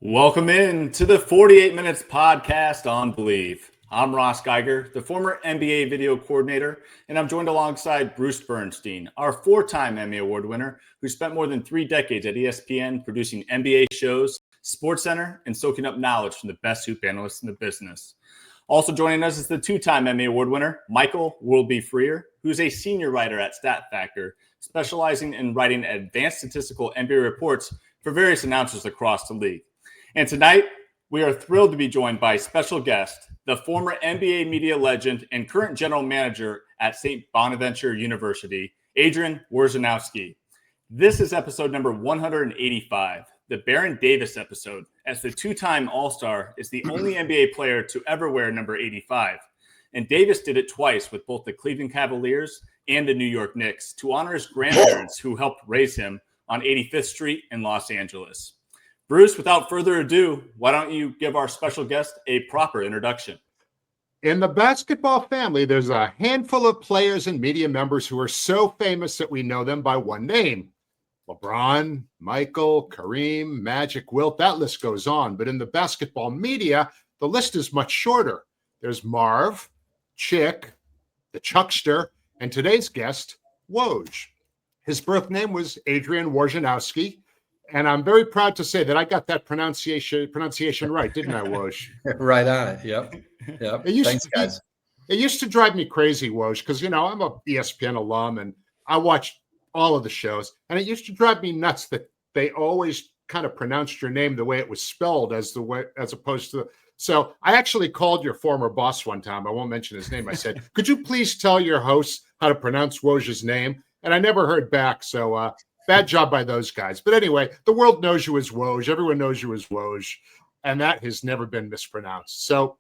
Welcome in to the 48 Minutes podcast on Believe. I'm Ross Geiger, the former NBA video coordinator, and I'm joined alongside Bruce Bernstein, our four-time Emmy Award winner who spent more than 3 decades at ESPN producing NBA shows, SportsCenter, and soaking up knowledge from the best hoop analysts in the business. Also joining us is the 2-time Emmy Award winner, Michael Worldby Freer, who's a senior writer at StatFactor, specializing in writing advanced statistical NBA reports for various announcers across the league. And tonight, we are thrilled to be joined by special guest, the former NBA media legend and current general manager at St. Bonaventure University, Adrian Wojnarowski. This is episode number 185, the Baron Davis episode, as the 2-time All-Star is the only NBA player to ever wear number 85. And Davis did it twice with both the Cleveland Cavaliers and the New York Knicks to honor his grandparents who helped raise him on 85th Street in Los Angeles. Bruce, without further ado, why don't you give our special guest a proper introduction? In the basketball family, there's a handful of players and media members who are so famous that we know them by one name. LeBron, Michael, Kareem, Magic, Wilt, that list goes on. But in the basketball media, the list is much shorter. There's Marv, Chick, the Chuckster, and today's guest, Woj. His birth name was Adrian Wojnarowski. And I'm very proud to say that I got that pronunciation right, didn't I, Woj? Right on it. Yep. Thanks, guys. It used to drive me crazy, Woj, because, I'm a ESPN alum and I watched all of the shows. And it used to drive me nuts that they always kind of pronounced your name the way it was spelled as opposed to. So I actually called your former boss one time. I won't mention his name. I said, could you please tell your hosts how to pronounce Woj's name? And I never heard back. So, bad job by those guys. But anyway, the world knows you as Woj. Everyone knows you as Woj. And that has never been mispronounced. So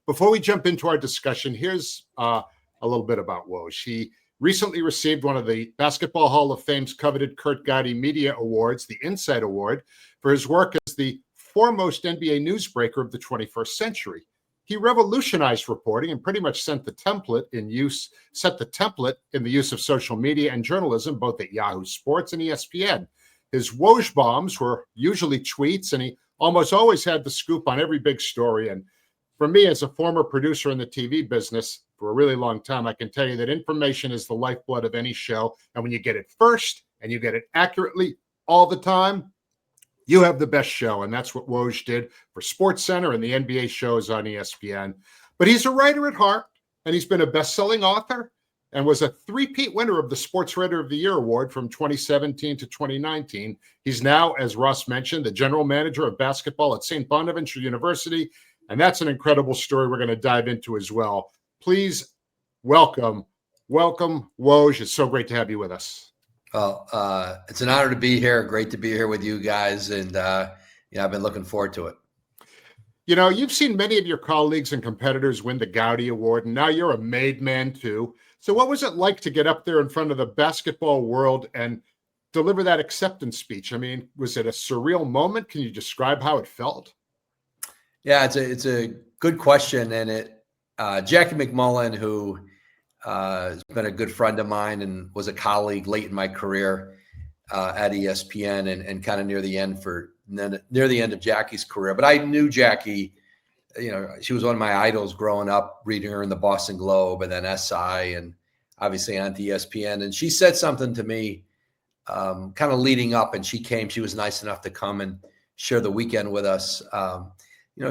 before we jump into our discussion, here's a little bit about Woj. He recently received one of the Basketball Hall of Fame's coveted Curt Gowdy Media Awards, the Insight Award, for his work as the foremost NBA newsbreaker of the 21st century. He revolutionized reporting and pretty much set the template in the use of social media and journalism, both at Yahoo Sports and ESPN. His Woj bombs were usually tweets, and he almost always had the scoop on every big story. And for me, as a former producer in the TV business for a really long time, I can tell you that information is the lifeblood of any show. And when you get it first and you get it accurately all the time, you have the best show, and that's what Woj did for SportsCenter and the NBA shows on ESPN. But he's a writer at heart, and he's been a best-selling author and was a three-peat winner of the Sports Writer of the Year award from 2017 to 2019. He's now, as Ross mentioned, the general manager of basketball at St. Bonaventure University, and that's an incredible story we're going to dive into as well. Please welcome Woj. It's so great to have you with us. Well, it's an honor to be here. Great to be here with you guys. And, I've been looking forward to it. You've seen many of your colleagues and competitors win the Gowdy Award, and now you're a made man too. So what was it like to get up there in front of the basketball world and deliver that acceptance speech? I mean, was it a surreal moment? Can you describe how it felt? Yeah, it's a good question. And Jackie MacMullan, who has been a good friend of mine and was a colleague late in my career at ESPN and kind of near the end of Jackie's career. But I knew Jackie, she was one of my idols growing up, reading her in the Boston Globe and then SI and obviously on ESPN. And she said something to me kind of leading up, and she was nice enough to come and share the weekend with us.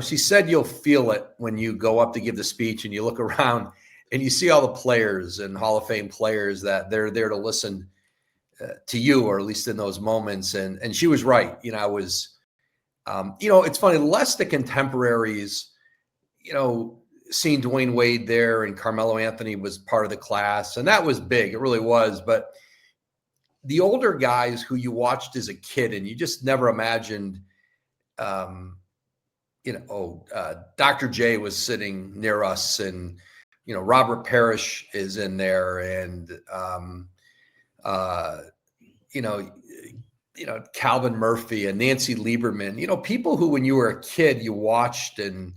She said, you'll feel it when you go up to give the speech and you look around and you see all the players and Hall of Fame players that they're there to listen to you, or at least in those moments. And she was right. I was, it's funny, less the contemporaries, seeing Dwayne Wade there and Carmelo Anthony was part of the class. And that was big. It really was. But the older guys who you watched as a kid and you just never imagined, Dr. J was sitting near us, and Robert Parrish is in there, and Calvin Murphy and Nancy Lieberman. People who, when you were a kid, you watched and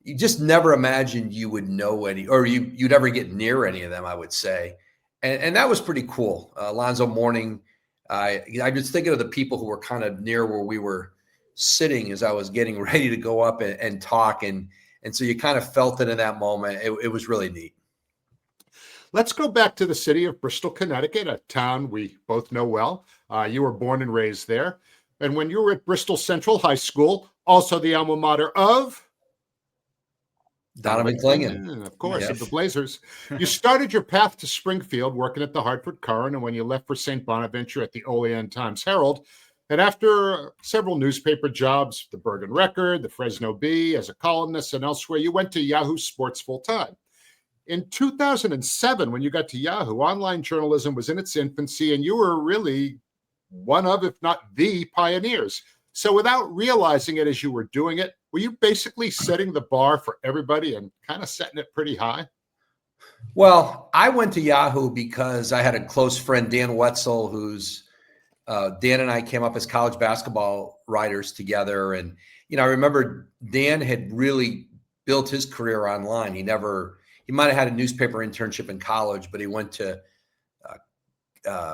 you just never imagined you would know any, or you'd ever get near any of them, I would say, and that was pretty cool. Alonzo Mourning. I was thinking of the people who were kind of near where we were sitting as I was getting ready to go up and talk. And so you kind of felt it in that moment. It was really neat. Let's go back to the city of Bristol, Connecticut, a town we both know well. You were born and raised there. And when you were at Bristol Central High School, also the alma mater of Donovan Clingan. Of course, Yes. of the Blazers. You started your path to Springfield working at the Hartford Courant, and when you left for St. Bonaventure at the Olean Times-Herald, and after several newspaper jobs, the Bergen Record, the Fresno Bee, as a columnist and elsewhere, you went to Yahoo Sports full-time. In 2007, when you got to Yahoo, online journalism was in its infancy, and you were really one of, if not the, pioneers. So without realizing it as you were doing it, were you basically setting the bar for everybody and kind of setting it pretty high? Well, I went to Yahoo because I had a close friend, Dan Wetzel, who's Dan and I came up as college basketball writers together. And, I remember Dan had really built his career online. He might have had a newspaper internship in college, but he went to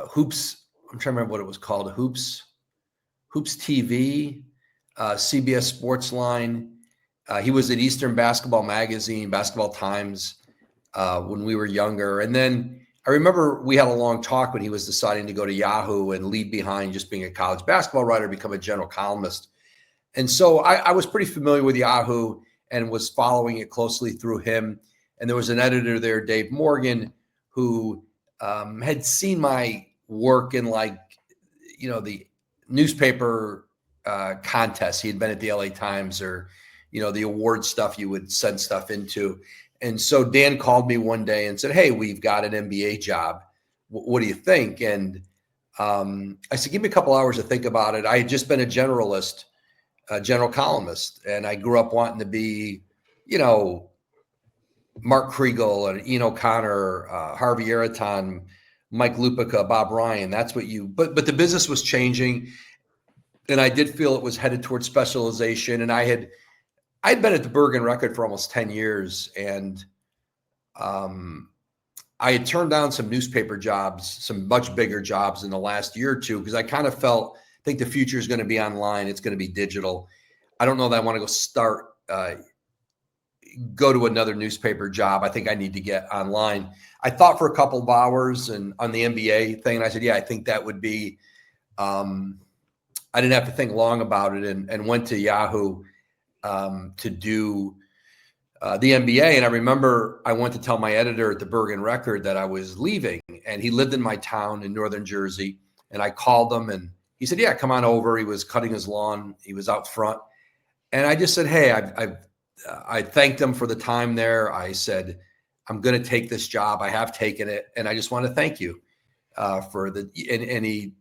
Hoops. I'm trying to remember what it was called. Hoops TV, CBS Sportsline. He was at Eastern Basketball Magazine, Basketball Times, when we were younger. And then I remember we had a long talk when he was deciding to go to Yahoo and leave behind just being a college basketball writer, become a general columnist. And so I was pretty familiar with Yahoo and was following it closely through him. And there was an editor there, Dave Morgan, who had seen my work in the newspaper contests. He had been at the LA Times or, the award stuff you would send stuff into. And so Dan called me one day and said, "Hey, we've got an NBA job. What do you think?" And I said, "Give me a couple hours to think about it." I had just been a general columnist, and I grew up wanting to be, Mark Kriegel and Ian O'Connor, Harvey Araton, Mike Lupica, Bob Ryan. That's what but the business was changing, and I did feel it was headed towards specialization. And I'd been at the Bergen Record for almost 10 years, and I had turned down some newspaper jobs, some much bigger jobs in the last year or two, because I kind of I think the future is going to be online. It's going to be digital. I don't know that I want to go to another newspaper job. I think I need to get online. I thought for a couple of hours and on the NBA thing, and I said, yeah, I think that would be, I didn't have to think long about it, and went to Yahoo to do the NBA. And I remember I went to tell my editor at the Bergen Record that I was leaving, and he lived in my town in northern Jersey. And I called him, and he said, "Yeah, come on over." He was cutting his lawn. He was out front. And I just said, "Hey, I thanked him for the time there. I said, I'm going to take this job. I have taken it. And I just want to thank you for and he,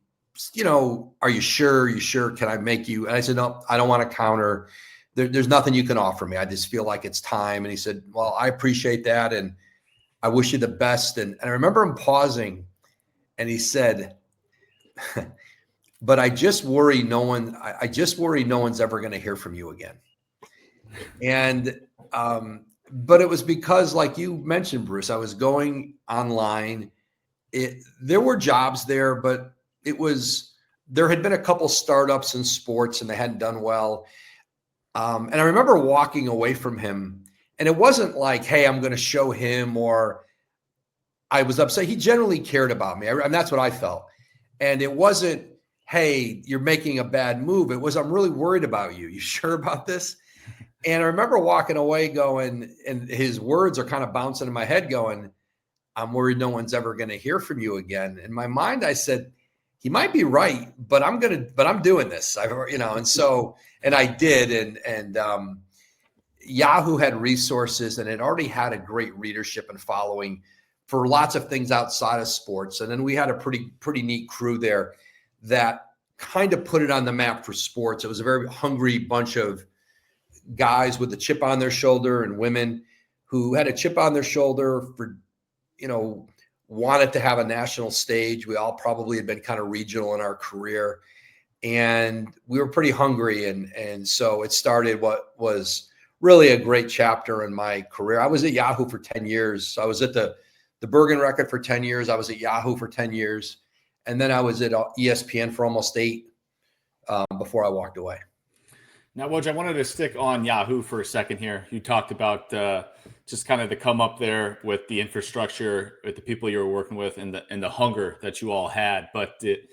are you sure? You sure? Can I make you?" And I said, "No, I don't want to counter. There's nothing you can offer me. I just feel like it's time." And he said, "Well, I appreciate that. And I wish you the best." And I remember him pausing, and he said, "But I just worry no one's ever going to hear from you again." And, but it was because, like you mentioned, Bruce, I was going online. There were jobs there, but there had been a couple startups in sports and they hadn't done well. And I remember walking away from him, and it wasn't like, "Hey, I'm going to show him," or I was upset. He generally cared about me. And that's what I felt. And it wasn't, "Hey, you're making a bad move." It was, "I'm really worried about you. You sure about this?" And I remember walking away going, and his words are kind of bouncing in my head going, "I'm worried no one's ever going to hear from you again." In my mind, I said, he might be right, but I'm doing this. And I did. And Yahoo had resources, and it already had a great readership and following for lots of things outside of sports. And then we had a pretty neat crew there that kind of put it on the map for sports. It was a very hungry bunch of guys with a chip on their shoulder, and women who had a chip on their shoulder for, wanted to have a national stage. We all probably had been kind of regional in our career, and we were pretty hungry. And so it started what was really a great chapter in my career. I was at Yahoo for 10 years. So I was at the Bergen Record for 10 years. I was at Yahoo for 10 years. And then I was at ESPN for almost 8 before I walked away. Now, Woj, I wanted to stick on Yahoo for a second here. You talked about just kind of the come up there with the infrastructure, with the people you were working with, and the hunger that you all had. But it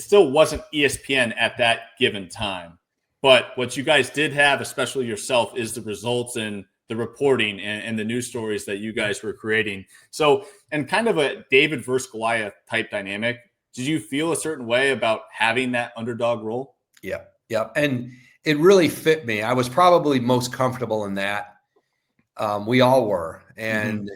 still wasn't ESPN at that given time. But what you guys did have, especially yourself, is the results and the reporting and the news stories that you guys were creating. So, and kind of a David versus Goliath type dynamic. Did you feel a certain way about having that underdog role? Yeah. And it really fit me. I was probably most comfortable in that. We all were. And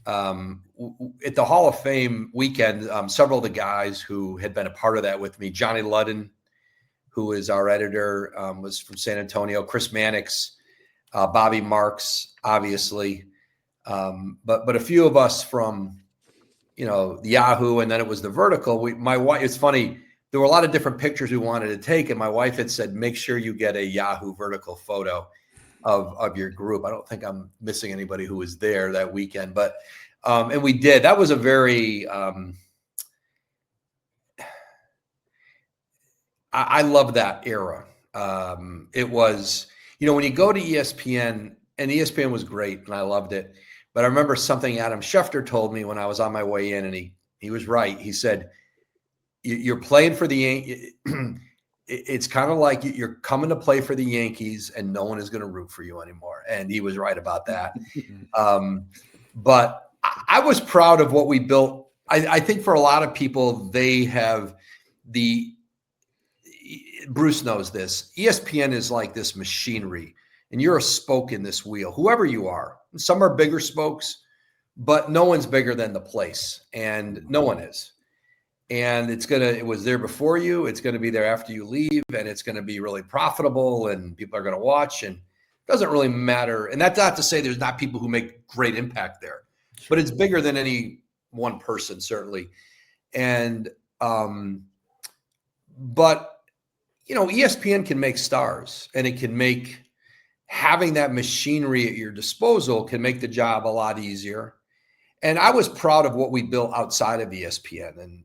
at the Hall of Fame weekend, several of the guys who had been a part of that with me, Johnny Ludden, who is our editor, was from San Antonio, Chris Mannix, Bobby Marks, obviously. But a few of us from, the Yahoo, and then it was the Vertical. My wife, it's funny, there were a lot of different pictures we wanted to take, and my wife had said, make sure you get a Yahoo Vertical photo of your group. I don't think I'm missing anybody who was there that weekend, but and we did. That was a very I love that era. It was, when you go to ESPN, and ESPN was great and I loved it, but I remember something Adam Schefter told me when I was on my way in, and he was right. He said, you're playing for the Yankees. It's kind of like you're coming to play for the Yankees and no one is going to root for you anymore. And he was right about that. But I was proud of what we built. I think for a lot of people, they have Bruce knows this. ESPN is like this machinery, and you're a spoke in this wheel, whoever you are. Some are bigger spokes, but no one's bigger than the place, and no one is. And it was there before you. It's going to be there after you leave, and it's going to be really profitable, and people are going to watch, and it doesn't really matter. And that's not to say there's not people who make great impact there, but it's bigger than any one person, certainly. And, but ESPN can make stars, and it can make having that machinery at your disposal can make the job a lot easier. And I was proud of what we built outside of ESPN and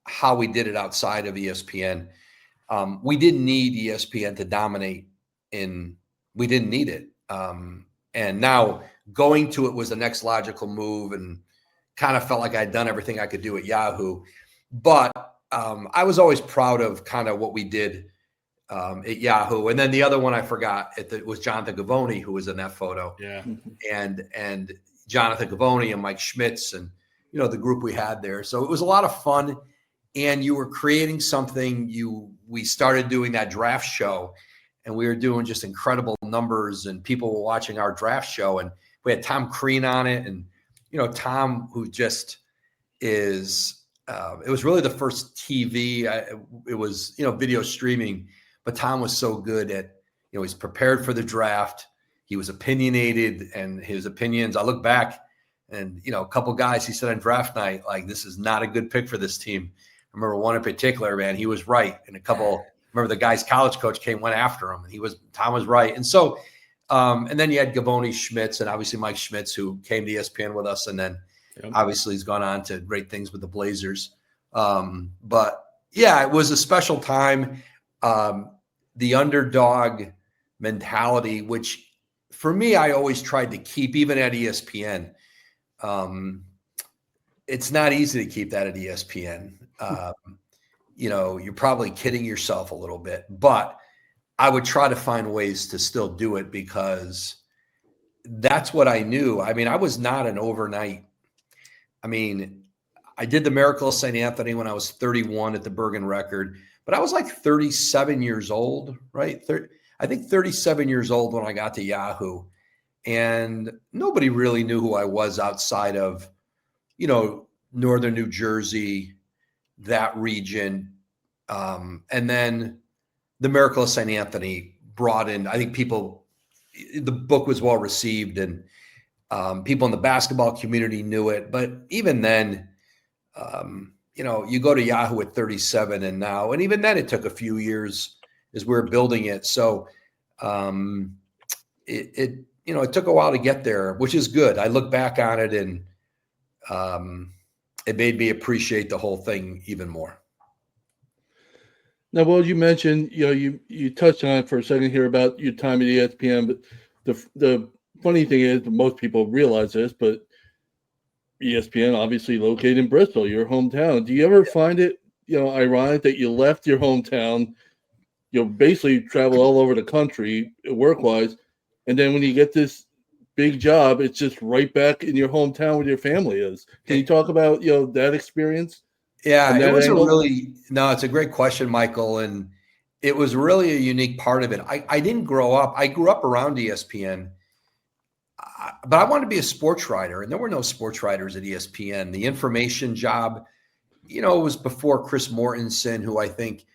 how we did it outside of ESPN. We didn't need ESPN to dominate we didn't need it. And now going to it was the next logical move, and kind of felt like I'd done everything I could do at Yahoo. But I was always proud of kind of what we did at Yahoo. And then the other one I forgot was Jonathan Gavoni, who was in that photo. Yeah. And Jonathan Gavoni and Mike Schmitz and, the group we had there. So it was a lot of fun. And you were creating something. We started doing that draft show, and we were doing just incredible numbers, and people were watching our draft show, and we had Tom Crean on it. And, Tom, who just is, it was really the first TV. It was, video streaming, but Tom was so good at, he's prepared for the draft. He was opinionated, and his opinions, I look back and, a couple guys he said on draft night, like, this is not a good pick for this team. I remember one in particular, man, he was right. And remember the guy's college coach went after him, and Tom was right. And so, and then you had Gavoni, Schmitz, and obviously Mike Schmitz, who came to ESPN with us. And then obviously he's gone on to great things with the Blazers. But yeah, it was a special time. The underdog mentality, which for me, I always tried to keep, even at ESPN. It's not easy to keep that at ESPN. You're probably kidding yourself a little bit, but I would try to find ways to still do it, because that's what I knew. I mean, I was not an overnight. I did the Miracle of St. Anthony when I was 31 at the Bergen Record, but I was like 37 years old, right? I think 37 years old when I got to Yahoo, and nobody really knew who I was outside of, Northern New Jersey, that region. And then the Miracle of St. Anthony brought in, I think the book was well received, and people in the basketball community knew it. But even then, you go to Yahoo at 37 and now, and even then it took a few years as we were building it. So it took a while to get there, which is good. I look back on it, and it made me appreciate the whole thing even more. Now, well, you mentioned, you touched on it for a second here about your time at ESPN, but the funny thing is, most people realize this, but ESPN obviously located in Bristol, your hometown. Do you ever find it, ironic that you left your hometown, basically travel all over the country work-wise, and then when you get this big job, it's just right back in your hometown where your family is? Can you talk about, that experience? Yeah, it was it's a great question, Michael. And it was really a unique part of it. I didn't grow up. I grew up around ESPN, but I wanted to be a sports writer, and there were no sports writers at ESPN. The information job, it was before Chris Mortensen, who I think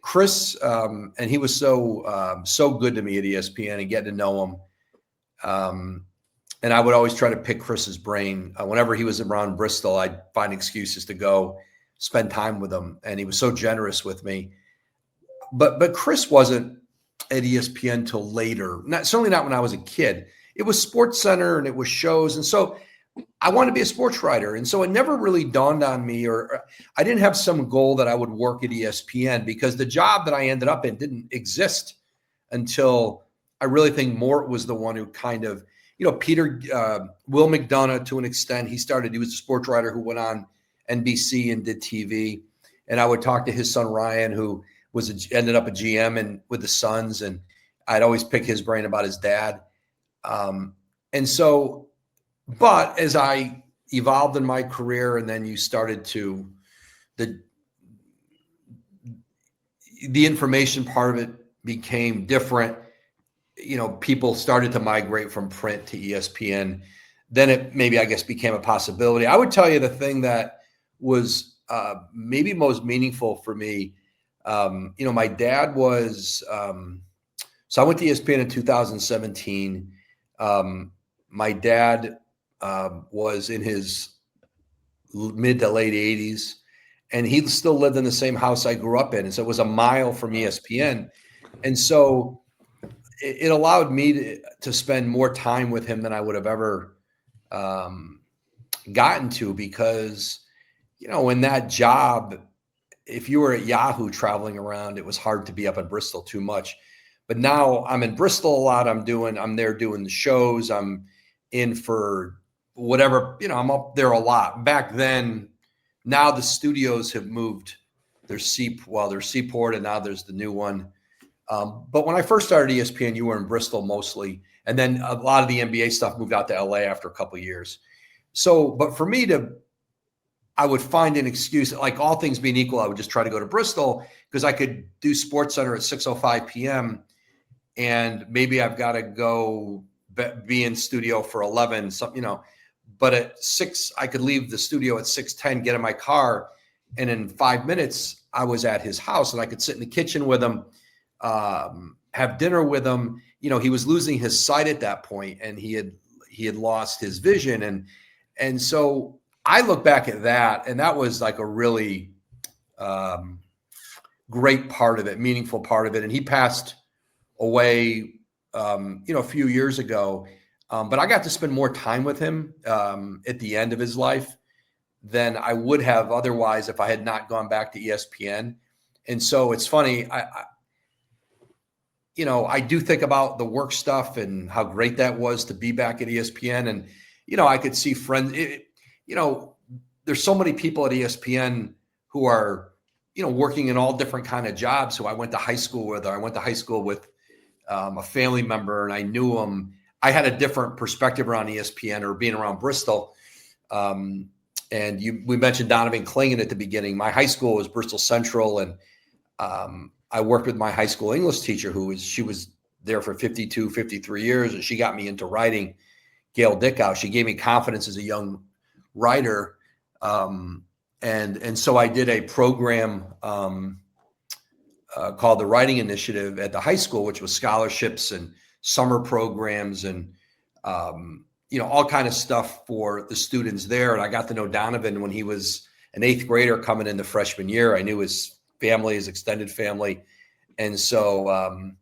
Chris, and he was so good to me at ESPN and getting to know him. And I would always try to pick Chris's brain. Whenever he was around Bristol, I'd find excuses to go spend time with him. And he was so generous with me. But Chris wasn't at ESPN till later. Certainly not when I was a kid. It was Sports Center and it was shows. And so I wanted to be a sports writer. And so it never really dawned on me, or I didn't have some goal that I would work at ESPN, because the job that I ended up in didn't exist until I really think Mort was the one who kind of, Peter, Will McDonough to an extent, he was a sports writer who went on NBC and did TV. And I would talk to his son, Ryan, who ended up a GM with the Suns. And I'd always pick his brain about his dad. But as I evolved in my career, and then you started to, the information part of it became different. People started to migrate from print to ESPN. Then it maybe, I guess, became a possibility. I would tell you the thing that was maybe most meaningful for me. My dad was, so I went to ESPN in 2017. My dad was in his mid to late 80s, and he still lived in the same house I grew up in. And so it was a mile from ESPN. And so it allowed me to spend more time with him than I would have ever gotten to, because, in that job, if you were at Yahoo traveling around, it was hard to be up in Bristol too much. But now I'm in Bristol a lot. I'm there doing the shows. I'm in for whatever, I'm up there a lot. Back then, now the studios have moved. There's Seaport, and now there's the new one. But when I first started ESPN, you were in Bristol mostly. And then a lot of the NBA stuff moved out to LA after a couple of years. So, but for me I would find an excuse, like all things being equal, I would just try to go to Bristol because I could do Sports Center at 6:05 p.m. And maybe I've got to go be in studio for 11, but at 6, I could leave the studio at 6:10, get in my car. And in 5 minutes, I was at his house, and I could sit in the kitchen with him, have dinner with him. He was losing his sight at that point, and he had lost his vision. And so I look back at that, and that was like a really great part of it, meaningful part of it. And he passed away, a few years ago. But I got to spend more time with him at the end of his life than I would have otherwise if I had not gone back to ESPN. And so it's funny, I do think about the work stuff and how great that was to be back at ESPN. And, I could see friends, there's so many people at ESPN who are, working in all different kind of jobs who I went to high school with, or I went to high school with a family member, and I knew him. I had a different perspective around ESPN or being around Bristol. And we mentioned Donovan Clingan at the beginning. My high school was Bristol Central, and I worked with my high school English teacher she was there for 52, 53 years, and she got me into writing, Gail Dickow. She gave me confidence as a young writer. And so I did a program called the Writing Initiative at the high school, which was scholarships and summer programs and, all kind of stuff for the students there. And I got to know Donovan when he was an 8th grader coming into freshman year. I knew his family, his extended family. And so,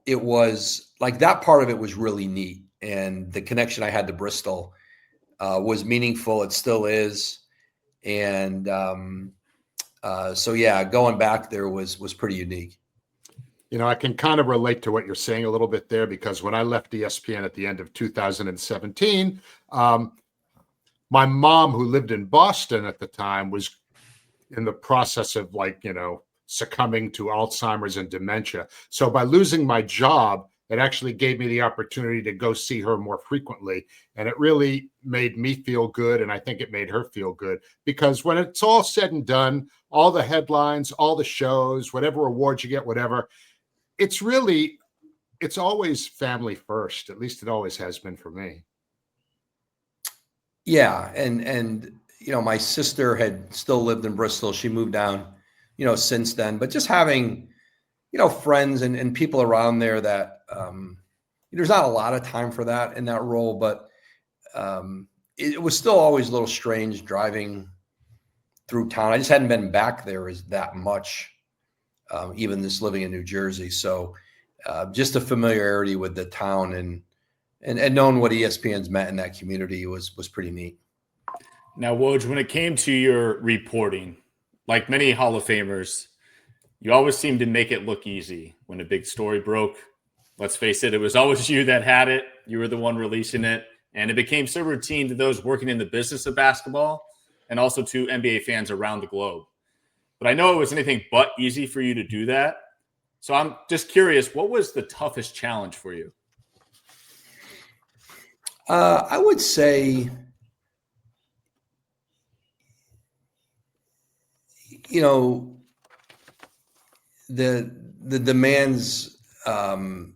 it was like that part of it was really neat. And the connection I had to Bristol was meaningful. It still is. And So yeah, going back there was pretty unique. You know, I can kind of relate to what you're saying a little bit there, because when I left ESPN at the end of 2017, my mom, who lived in Boston at the time, was in the process of, like, you know, succumbing to Alzheimer's and dementia. So by losing my job, it actually gave me the opportunity to go see her more frequently. And it really made me feel good. And I think it made her feel good, because when it's all said and done, all the headlines, all the shows, whatever awards you get, whatever, it's always family first. At least it always has been for me. Yeah. And, you know, my sister had still lived in Bristol. She moved down, you know, since then, but just having, you know, friends and people around there that, there's not a lot of time for that in that role, but it was still always a little strange driving through town. I just hadn't been back there as that much, even this living in New Jersey. So just a familiarity with the town and knowing what ESPN's meant in that community was pretty neat. Now, Woj, when it came to your reporting, like many Hall of Famers, you always seemed to make it look easy. When a big story broke, let's face it, it was always you that had it. You were the one releasing it. And it became so routine to those working in the business of basketball and also to NBA fans around the globe. But I know it was anything but easy for you to do that. So I'm just curious, what was the toughest challenge for you? I would say, you know, the demands on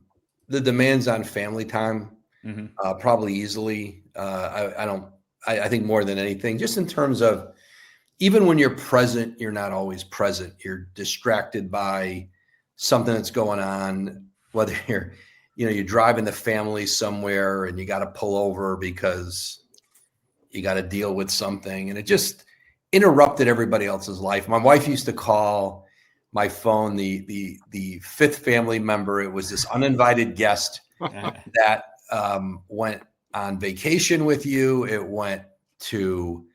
family time, probably easily. I think more than anything, just in terms of, even when you're present, you're not always present. You're distracted by something that's going on, whether you're driving the family somewhere and you got to pull over because you got to deal with something. And it just interrupted everybody else's life. My wife used to call my phone the fifth family member. It was this uninvited guest that went on vacation with you. It went to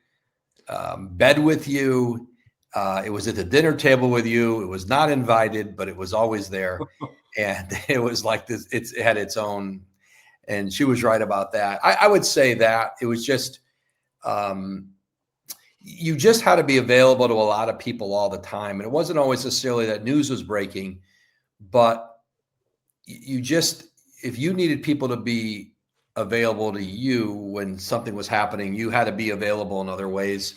bed with you. It was at the dinner table with you. It was not invited, but it was always there. And it was like this, it had its own, and she was right about that. I would say that it was just, you just had to be available to a lot of people all the time. And it wasn't always necessarily that news was breaking, but you just, if you needed people to be available to you when something was happening, you had to be available in other ways.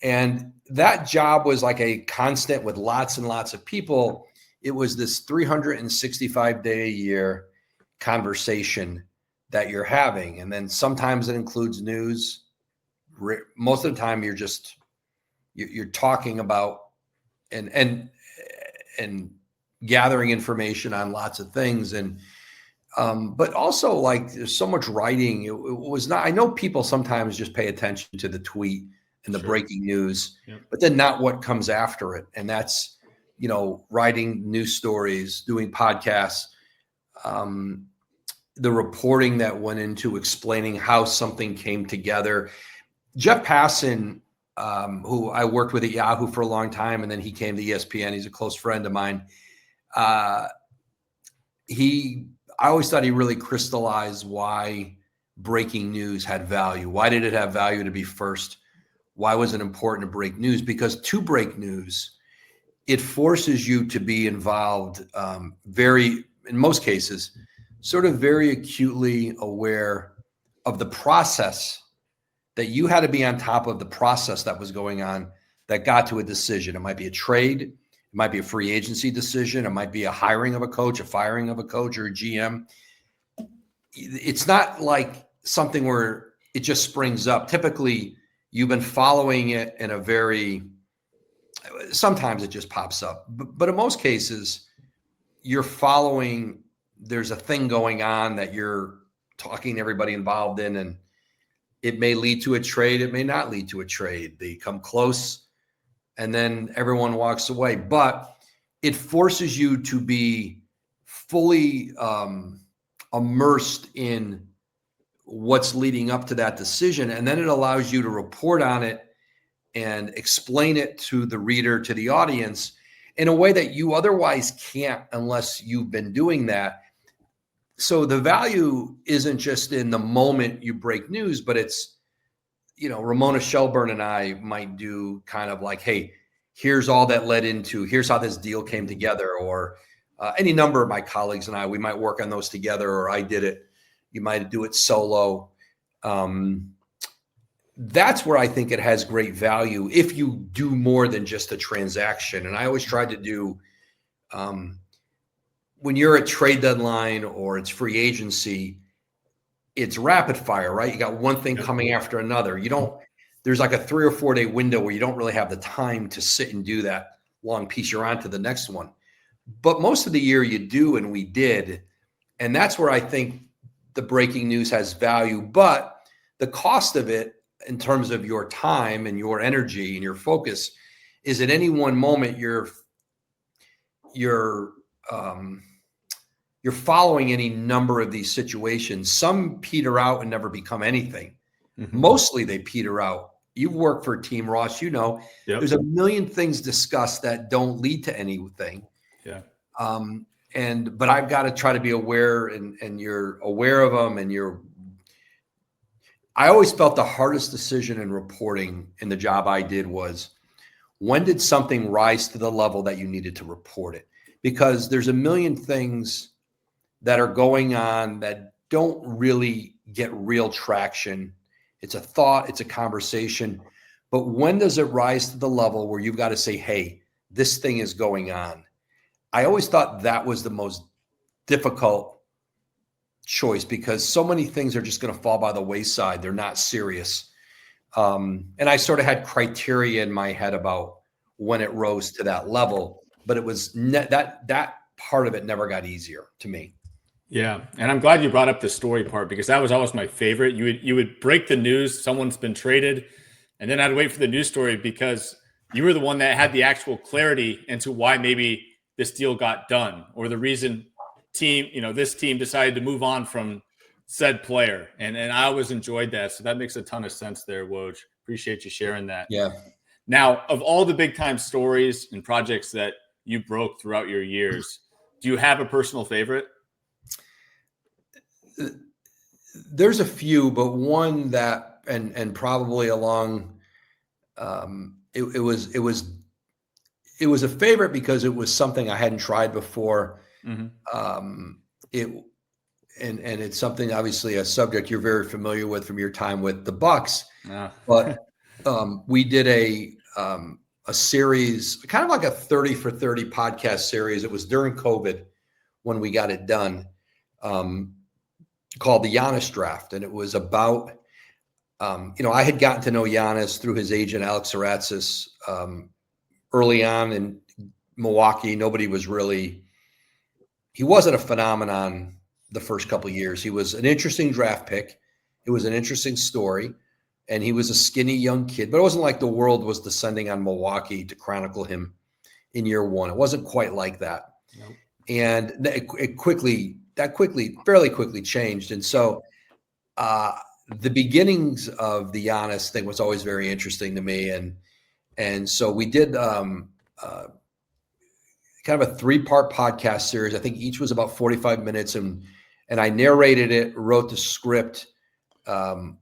And that job was like a constant with lots and lots of people. It was this 365-day a year conversation that you're having. And then sometimes it includes news. Most of the time you're talking about and gathering information on lots of things. And but also, like, there's so much writing. It was not, I know people sometimes just pay attention to the tweet and the breaking news, but then not what comes after it. And that's, writing news stories, doing podcasts, the reporting that went into explaining how something came together. Jeff Passan, who I worked with at Yahoo for a long time, and then he came to ESPN. He's a close friend of mine. I always thought he really crystallized why breaking news had value. Why did it have value to be first? Why was it important to break news? Because to break news, it forces you to be involved, in most cases, sort of very acutely aware of the process, that you had to be on top of the process that was going on that got to a decision. It might be a trade. It might be a free agency decision. It might be a hiring of a coach, a firing of a coach or a GM. It's not like something where it just springs up. Typically, you've been following it in a very, sometimes it just pops up. But in most cases, you're following, there's a thing going on that you're talking to everybody involved in, and it may lead to a trade. It may not lead to a trade. They come close and then everyone walks away. But it forces you to be fully immersed in what's leading up to that decision. And then it allows you to report on it and explain it to the reader, to the audience, in a way that you otherwise can't unless you've been doing that. So the value isn't just in the moment you break news, but it's, Ramona Shelburne and I might do kind of like, hey, here's all that led into, here's how this deal came together, or any number of my colleagues and I, we might work on those together, or I did it. You might do it solo. That's where I think it has great value if you do more than just a transaction. And I always try to do, when you're at trade deadline or it's free agency, it's rapid fire, right? You got one thing coming after another. There's like a 3 or 4 day window where you don't really have the time to sit and do that long piece. You're on to the next one. But most of the year you do, and we did. And that's where I think the breaking news has value. But the cost of it, in terms of your time and your energy and your focus, is at any one moment you're following any number of these situations. Some peter out and never become anything. Mm-hmm. Mostly they peter out. You've worked for a team, Ross, there's a million things discussed that don't lead to anything. Yeah. But I've got to try to be aware, and you're aware of them, and I always felt the hardest decision in reporting in the job I did was, when did something rise to the level that you needed to report it? Because there's a million things that are going on that don't really get real traction. It's a thought, it's a conversation, but when does it rise to the level where you've got to say, hey, this thing is going on? I always thought that was the most difficult choice, because so many things are just going to fall by the wayside. They're not serious. And I sort of had criteria in my head about when it rose to that level, but it was that part of it never got easier to me. Yeah. And I'm glad you brought up the story part, because that was always my favorite. You would break the news, someone's been traded, and then I'd wait for the news story, because you were the one that had the actual clarity into why maybe this deal got done, or the reason this team decided to move on from said player. And I always enjoyed that. So that makes a ton of sense there, Woj. Appreciate you sharing that. Yeah. Now, of all the big time stories and projects that you broke throughout your years, do you have a personal favorite? There's a few, but one that, and probably along, it was a favorite because it was something I hadn't tried before. Mm-hmm. It's something, obviously a subject you're very familiar with from your time with the Bucks. But we did a series, kind of like a 30 for 30 podcast series. It was during COVID when we got it done, called the Giannis Draft. And it was about, I had gotten to know Giannis through his agent, Alex Aratzis, early on in Milwaukee. He wasn't a phenomenon the first couple of years. He was an interesting draft pick. It was an interesting story. And he was a skinny young kid, but it wasn't like the world was descending on Milwaukee to chronicle him in year one. It wasn't quite like that. Nope. And fairly quickly changed. And so the beginnings of the Giannis thing was always very interesting to me. And so we did kind of a 3-part podcast series. I think each was about 45 minutes, and I narrated it, wrote the script,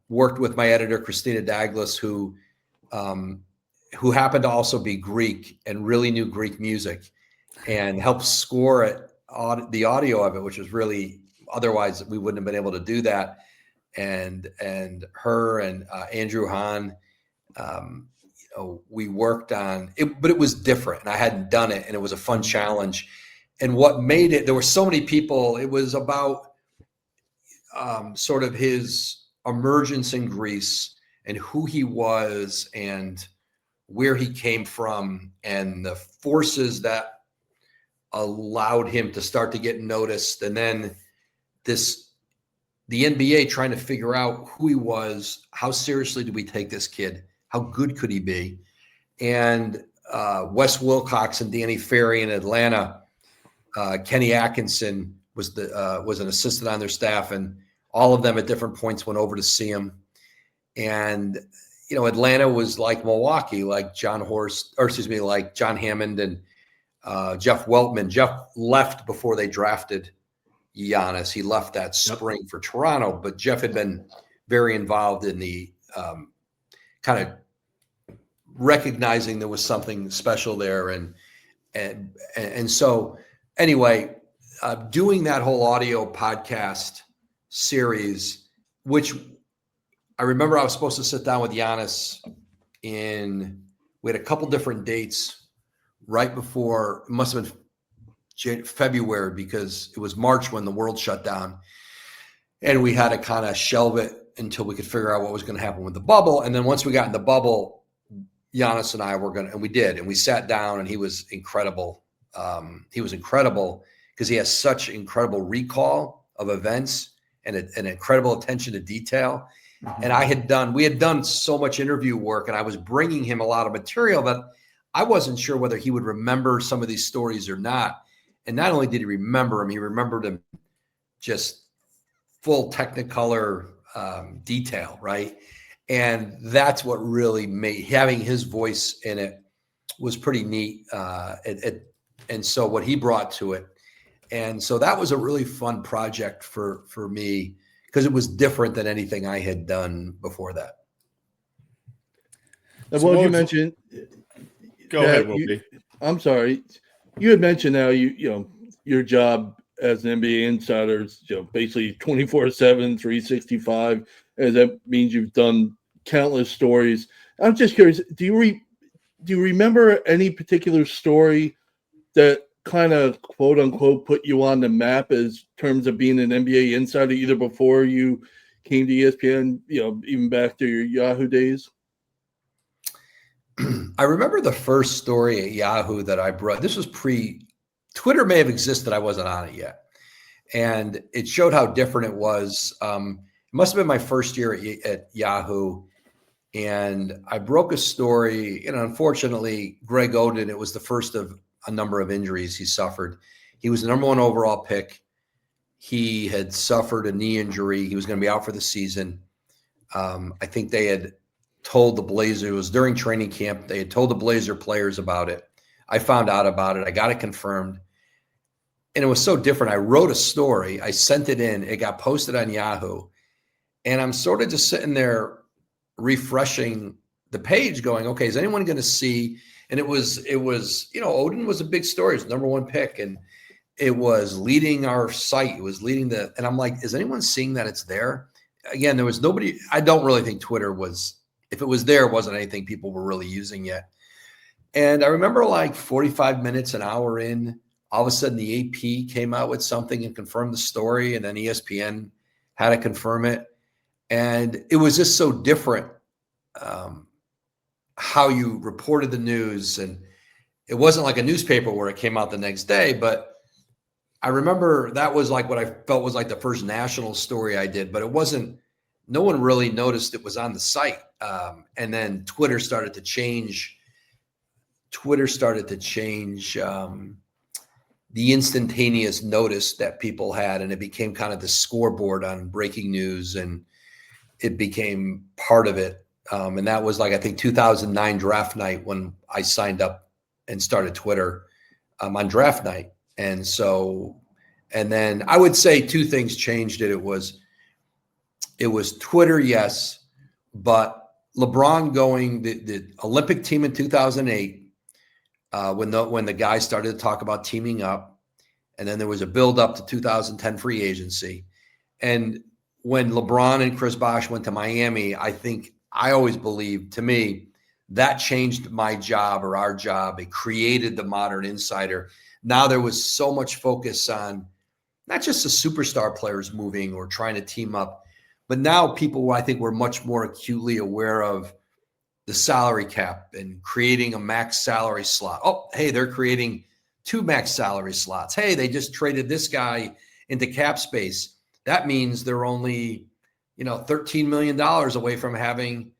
worked with my editor, Cristina Daglas, who happened to also be Greek and really knew Greek music, and helped score it, the audio of it, which was really, otherwise we wouldn't have been able to do that. And her and Andrew Hahn, we worked on it, but it was different, and I hadn't done it, and it was a fun challenge. And what made it, there were so many people, it was about sort of his emergence in Greece and who he was and where he came from and the forces that allowed him to start to get noticed. And then the NBA trying to figure out who he was, how seriously do we take this kid? How good could he be? And Wes Wilcox and Danny Ferry in Atlanta, Kenny Atkinson was an assistant on their staff, and all of them at different points went over to see him. And Atlanta was like Milwaukee, like like John Hammond and Jeff Weltman. Jeff left before they drafted Giannis. He left that spring for Toronto, but Jeff had been very involved in the kind of recognizing there was something special there. And so anyway, doing that whole audio podcast series, which I remember I was supposed to sit down with Giannis we had a couple different dates right before, it must have been February, because it was March when the world shut down. And we had to kind of shelve it until we could figure out what was going to happen with the bubble. And then once we got in the bubble, Giannis and I were and we did, and we sat down, and he was incredible. He was incredible because he has such incredible recall of events and an incredible attention to detail. And we had done so much interview work, and I was bringing him a lot of material that I wasn't sure whether he would remember some of these stories or not. And not only did he remember them, he remembered them just full technicolor detail, right? And that's what really made having his voice in it was pretty neat. And so what he brought to it. And so that was a really fun project for me, because it was different than anything I had done before that. Now, what you mentioned. Go ahead, Wolfie. I'm sorry. You had mentioned now your job as an NBA insider is basically 24/7, 365, and that means you've done countless stories. I'm just curious. Do you remember any particular story that kind of quote unquote put you on the map as terms of being an NBA insider, either before you came to ESPN, even back to your Yahoo days? I remember the first story at Yahoo that I brought. This was Twitter may have existed. I wasn't on it yet. And it showed how different it was. It must have been my first year at Yahoo. And I broke a story, unfortunately, Greg Oden, it was the first of a number of injuries he suffered. He was the number 1 overall pick. He had suffered a knee injury. He was going to be out for the season. I think they had told the Blazers, it was during training camp, they had told the Blazer players about it. I found out about it. I got it confirmed. And it was so different. I wrote a story. I sent it in. It got posted on Yahoo. And I'm sort of just sitting there refreshing the page going, okay, is anyone going to see? And it was, Oden was a big story. It was number 1 pick. And it was leading our site. It was leading and I'm like, is anyone seeing that it's there? Again, there was nobody. I don't really think Twitter was, if it was there, it wasn't anything people were really using yet. And I remember like 45 minutes, an hour in, all of a sudden the AP came out with something and confirmed the story. And then ESPN had to confirm it. And it was just so different how you reported the news. And it wasn't like a newspaper where it came out the next day. But I remember that was like what I felt was like the first national story I did. But it wasn't, no one really noticed it was on the site. And then Twitter started to change. The instantaneous notice that people had, and it became kind of the scoreboard on breaking news, and it became part of it. And that was like, I think 2009 draft night when I signed up and started Twitter on draft night. And then I would say 2 things changed it. It was Twitter, yes, but LeBron going, the Olympic team in 2008, when the guys started to talk about teaming up, and then there was a build up to 2010 free agency. And when LeBron and Chris Bosh went to Miami, I always believed, to me, that changed my job or our job. It created the modern insider. Now there was so much focus on not just the superstar players moving or trying to team up, but now people, I think, were much more acutely aware of the salary cap and creating a max salary slot. Oh, hey, they're creating 2 max salary slots. Hey, they just traded this guy into cap space. That means they're only, $13 million away from having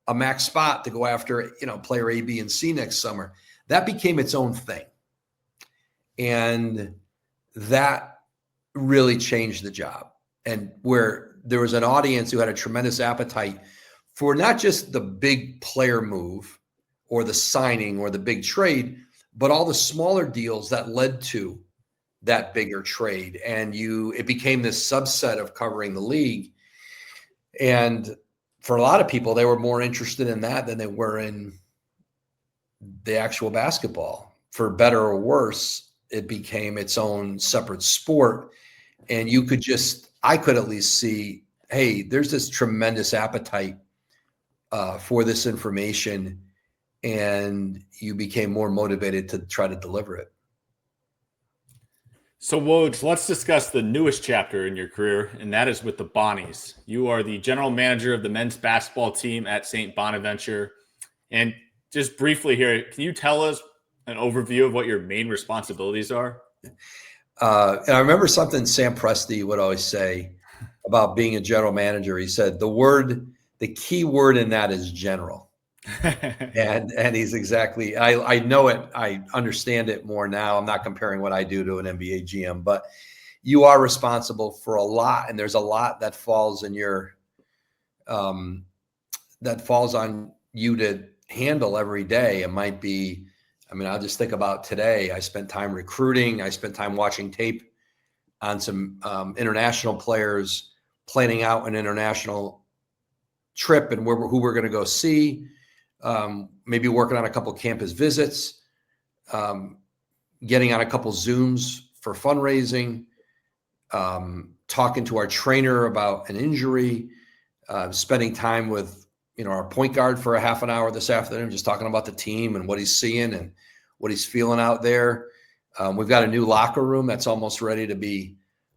a max spot to go after, player A, B, and C next summer. That became its own thing. And that really changed the job. And where there was an audience who had a tremendous appetite for not just the big player move or the signing or the big trade, but all the smaller deals that led to that bigger trade. And it became this subset of covering the league. And for a lot of people, they were more interested in that than they were in the actual basketball. For better or worse, it became its own separate sport. And I could at least see, hey, there's this tremendous appetite for this information, and you became more motivated to try to deliver it. So, Woj, let's discuss the newest chapter in your career, and that is with the Bonnies. You are the general manager of the men's basketball team at St. Bonaventure. And just briefly here, can you tell us an overview of what your main responsibilities are? And I remember something Sam Presti would always say about being a general manager. He said, the key word in that is general. and he's exactly, I know it. I understand it more now. I'm not comparing what I do to an NBA GM, but you are responsible for a lot. And there's a lot that falls in that falls on you to handle every day. It might be, I'll just think about today. I spent time recruiting. I spent time watching tape on some international players, planning out an international trip and who we're going to go see. Maybe working on a couple of campus visits, getting on a couple Zooms for fundraising, talking to our trainer about an injury, spending time with, our point guard for a half an hour this afternoon, just talking about the team and what he's seeing and what he's feeling out there. We've got a new locker room that's almost ready to be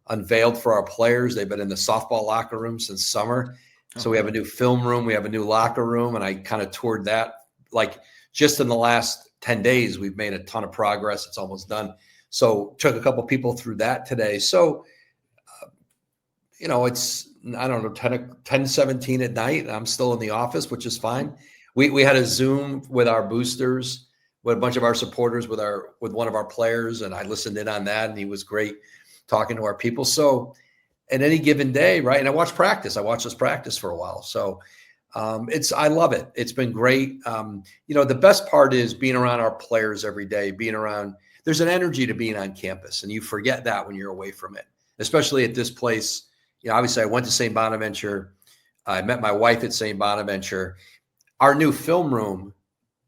unveiled for our players. They've been in the softball locker room since summer. So we have a new film room, we have a new locker room, and I kind of toured that. Like just in the last 10 days, we've made a ton of progress. It's almost done. So took a couple people through that today. So, it's, 10:17 at night. I'm still in the office, which is fine. We had a Zoom with our boosters, with a bunch of our supporters, with one of our players, and I listened in on that, and he was great talking to our people. So at any given day, right? And I watched us practice for a while. So I love it. It's been great. The best part is being around our players every day, there's an energy to being on campus, and you forget that when you're away from it, especially at this place. Obviously I went to St. Bonaventure. I met my wife at St. Bonaventure. Our new film room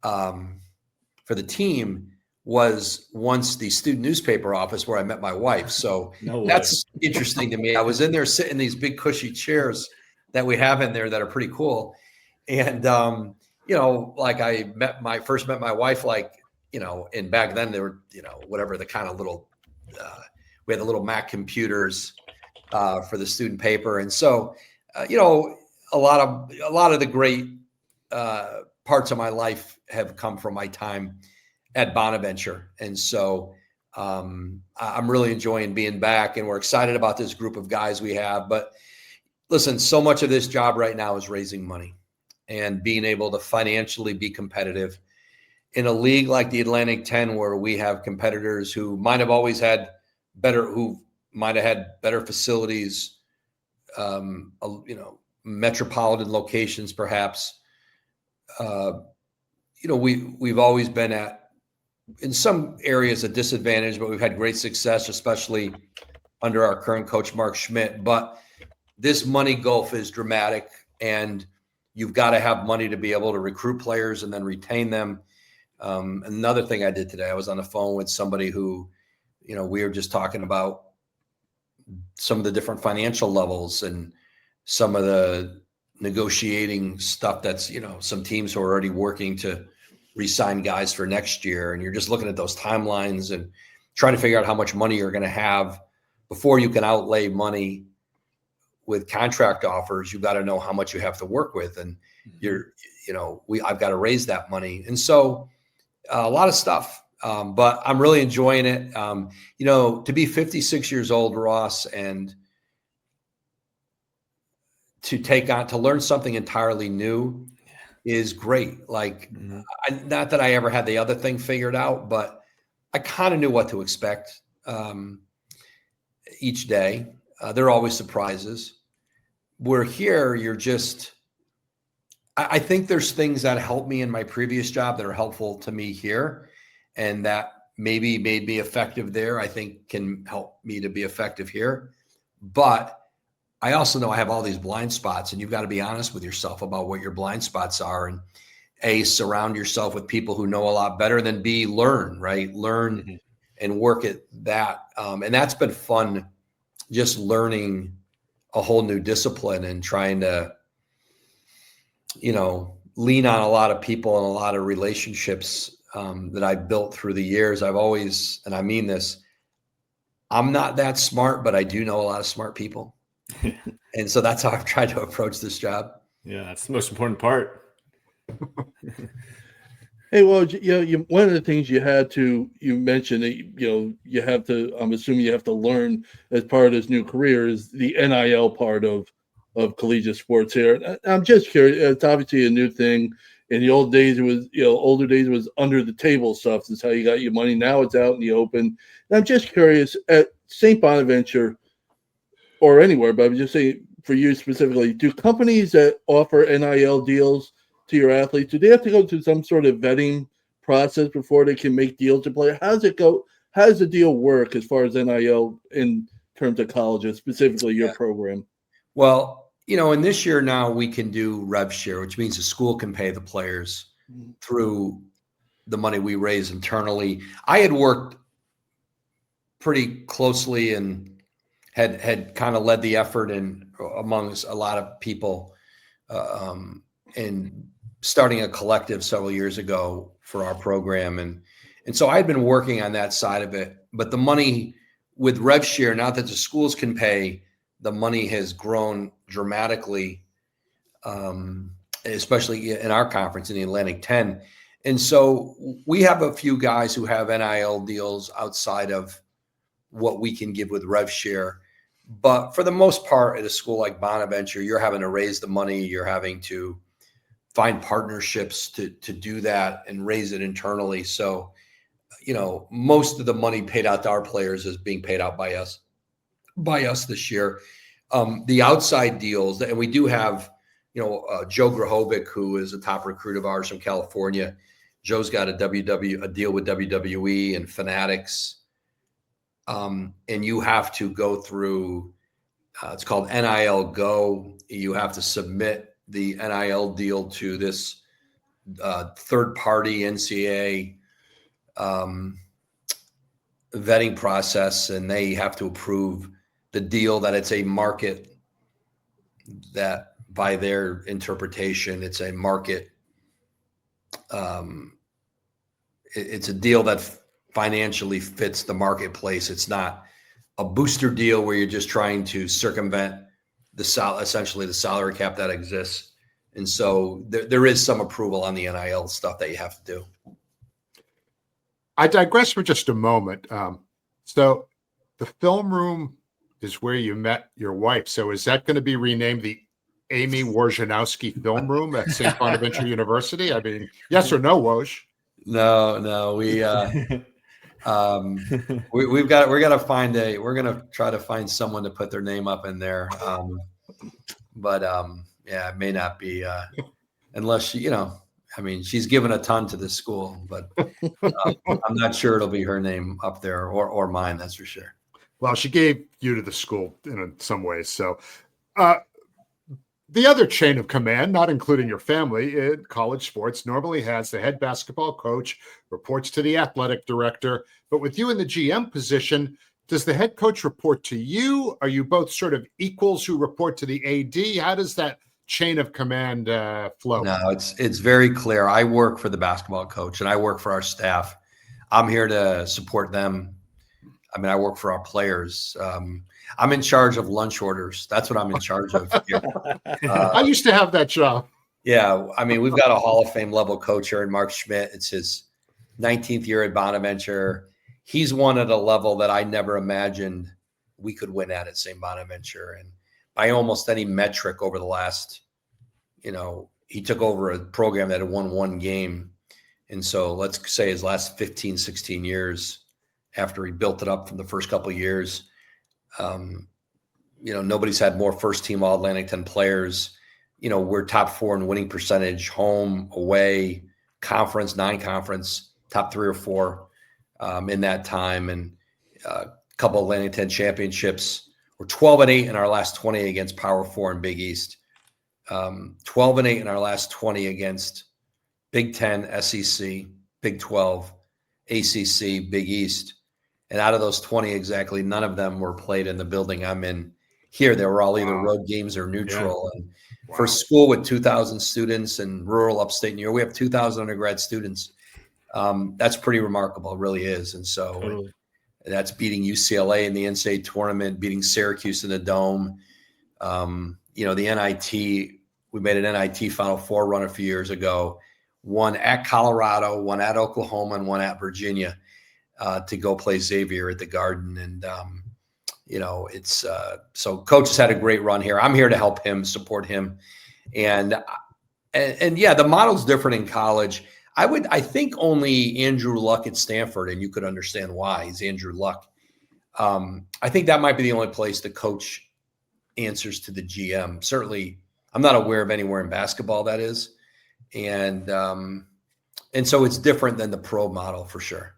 for the team was once the student newspaper office where I met my wife. So that's interesting to me. I was in there sitting in these big cushy chairs that we have in there that are pretty cool. And, like I first met my wife, and back then there were, whatever the kind of little, we had the little Mac computers for the student paper. And so, a lot of the great parts of my life have come from my time at Bonaventure. And so I'm really enjoying being back, and we're excited about this group of guys we have. But listen, so much of this job right now is raising money and being able to financially be competitive in a league like the Atlantic 10, where we have competitors who might have had better facilities, metropolitan locations, perhaps. We've always been in some areas a disadvantage, but we've had great success, especially under our current coach, Mark Schmidt. But this money gulf is dramatic, and you've got to have money to be able to recruit players and then retain them. Another thing I did today, I was on the phone with somebody who, we were just talking about some of the different financial levels and some of the negotiating stuff that's, some teams who are already working to re-sign guys for next year. And you're just looking at those timelines and trying to figure out how much money you're going to have before you can outlay money with contract offers. You've got to know how much you have to work with. And I've got to raise that money. And so a lot of stuff, but I'm really enjoying it. To be 56 years old, Ross, and to learn something entirely new is great. Not that I ever had the other thing figured out, but I kind of knew what to expect each day. There are always surprises. We're here, I think there's things that helped me in my previous job that are helpful to me here, and that maybe made me effective there. I think can help me to be effective here. But I also know I have all these blind spots, and you've got to be honest with yourself about what your blind spots are. And A, surround yourself with people who know a lot better, than B, learn, right? Learn and work at that. And that's been fun, just learning a whole new discipline and trying to, lean on a lot of people and a lot of relationships that I built through the years. I've always, and I mean this, I'm not that smart, but I do know a lot of smart people. And so that's how I've tried to approach this job. Yeah, that's the most important part. Hey, well, one of the things you mentioned that, you have to, I'm assuming you have to learn as part of this new career is the NIL part of collegiate sports here. I'm just curious. It's obviously a new thing. In the old days, it was, older days, it was under the table stuff. That's how you got your money. Now it's out in the open. And I'm just curious, at St. Bonaventure or anywhere, but I'm just saying for you specifically, do companies that offer NIL deals to your athletes, do they have to go through some sort of vetting process before they can make deals to play? How does it go? How does the deal work as far as NIL in terms of colleges, specifically your program? Well, in this year now we can do Rev Share, which means the school can pay the players through the money we raise internally. I had worked pretty closely and had kind of led the effort amongst a lot of people in starting a collective several years ago for our program. And so I'd been working on that side of it, but the money with Rev Share, now that the schools can pay, the money has grown dramatically, especially in our conference in the Atlantic 10. And so we have a few guys who have NIL deals outside of what we can give with Rev Share. But for the most part, at a school like Bonaventure, you're having to raise the money. You're having to find partnerships to do that and raise it internally. So, most of the money paid out to our players is being paid out by us this year. The outside deals, and we do have, Joe Grahovac, who is a top recruit of ours from California. Joe's got a deal with WWE and Fanatics. And you have to go through, it's called NIL Go. You have to submit the NIL deal to this third-party NCAA vetting process, and they have to approve the deal that it's a market that, by their interpretation, it's a market. It's a deal that financially fits the marketplace. It's not a booster deal where you're just trying to circumvent essentially the salary cap that exists. And so there is some approval on the NIL stuff that you have to do. I digress for just a moment. So the film room is where you met your wife. So is that going to be renamed the Amy Wojnarowski Film Room at St. Bonaventure University? I mean, yes or no, Woj? No, we're going to try to find someone to put their name up in there. Yeah, it may not be, unless she, she's given a ton to this school, but I'm not sure it'll be her name up there or mine. That's for sure. Well, she gave you to the school in some ways. So the other chain of command, not including your family, in college sports normally has the head basketball coach, reports to the athletic director. But with you in the GM position, does the head coach report to you? Are you both sort of equals who report to the AD? How does that chain of command flow? No, it's very clear. I work for the basketball coach and I work for our staff. I'm here to support them. I work for our players. I'm in charge of lunch orders. That's what I'm in charge of here. I used to have that job. Yeah. We've got a Hall of Fame level coach here in Mark Schmidt. It's his 19th year at Bonaventure. He's won at a level that I never imagined we could win at St. Bonaventure. And by almost any metric over the last, he took over a program that had won one game. And so let's say his last 15, 16 years after he built it up from the first couple of years, nobody's had more first team All Atlantic 10 players. we're top 4 in winning percentage, home, away, conference, non-conference, top 3 or 4 in that time, and a couple of Atlantic 10 championships. We're 12-8 in our last 20 against Power 4 and Big East. 12-8 in our last 20 against Big 10, SEC, Big 12, ACC, Big East. And out of those 20 exactly, none of them were played in the building I'm in here. They were all either road games or neutral. Yeah. And for a school with 2,000 students in rural upstate New York, we have 2,000 undergrad students. That's pretty remarkable. It really is. And so that's beating UCLA in the NCAA tournament, beating Syracuse in the Dome. The NIT, we made an NIT Final Four run a few years ago, one at Colorado, one at Oklahoma, and one at Virginia to go play Xavier at the Garden. And, it's so Coach has had a great run here. I'm here to help him, support him. And yeah, the model's different in college. I think only Andrew Luck at Stanford, and you could understand why. He's Andrew Luck. I think that might be the only place the coach answers to the GM. Certainly, I'm not aware of anywhere in basketball that is. And so it's different than the pro model for sure.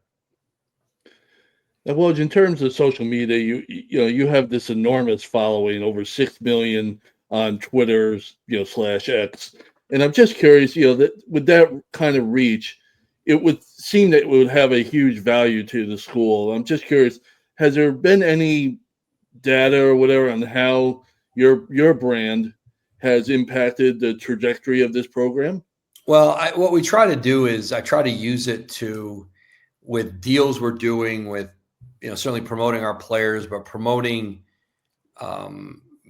Well, in terms of social media, you have this enormous following, over 6 million on Twitter, /X. And I'm just curious, that with that kind of reach, it would seem that it would have a huge value to the school. I'm just curious, has there been any data or whatever on how your brand has impacted the trajectory of this program? Well, what we try to do is I try to use it with deals we're doing with, certainly promoting our players, but promoting,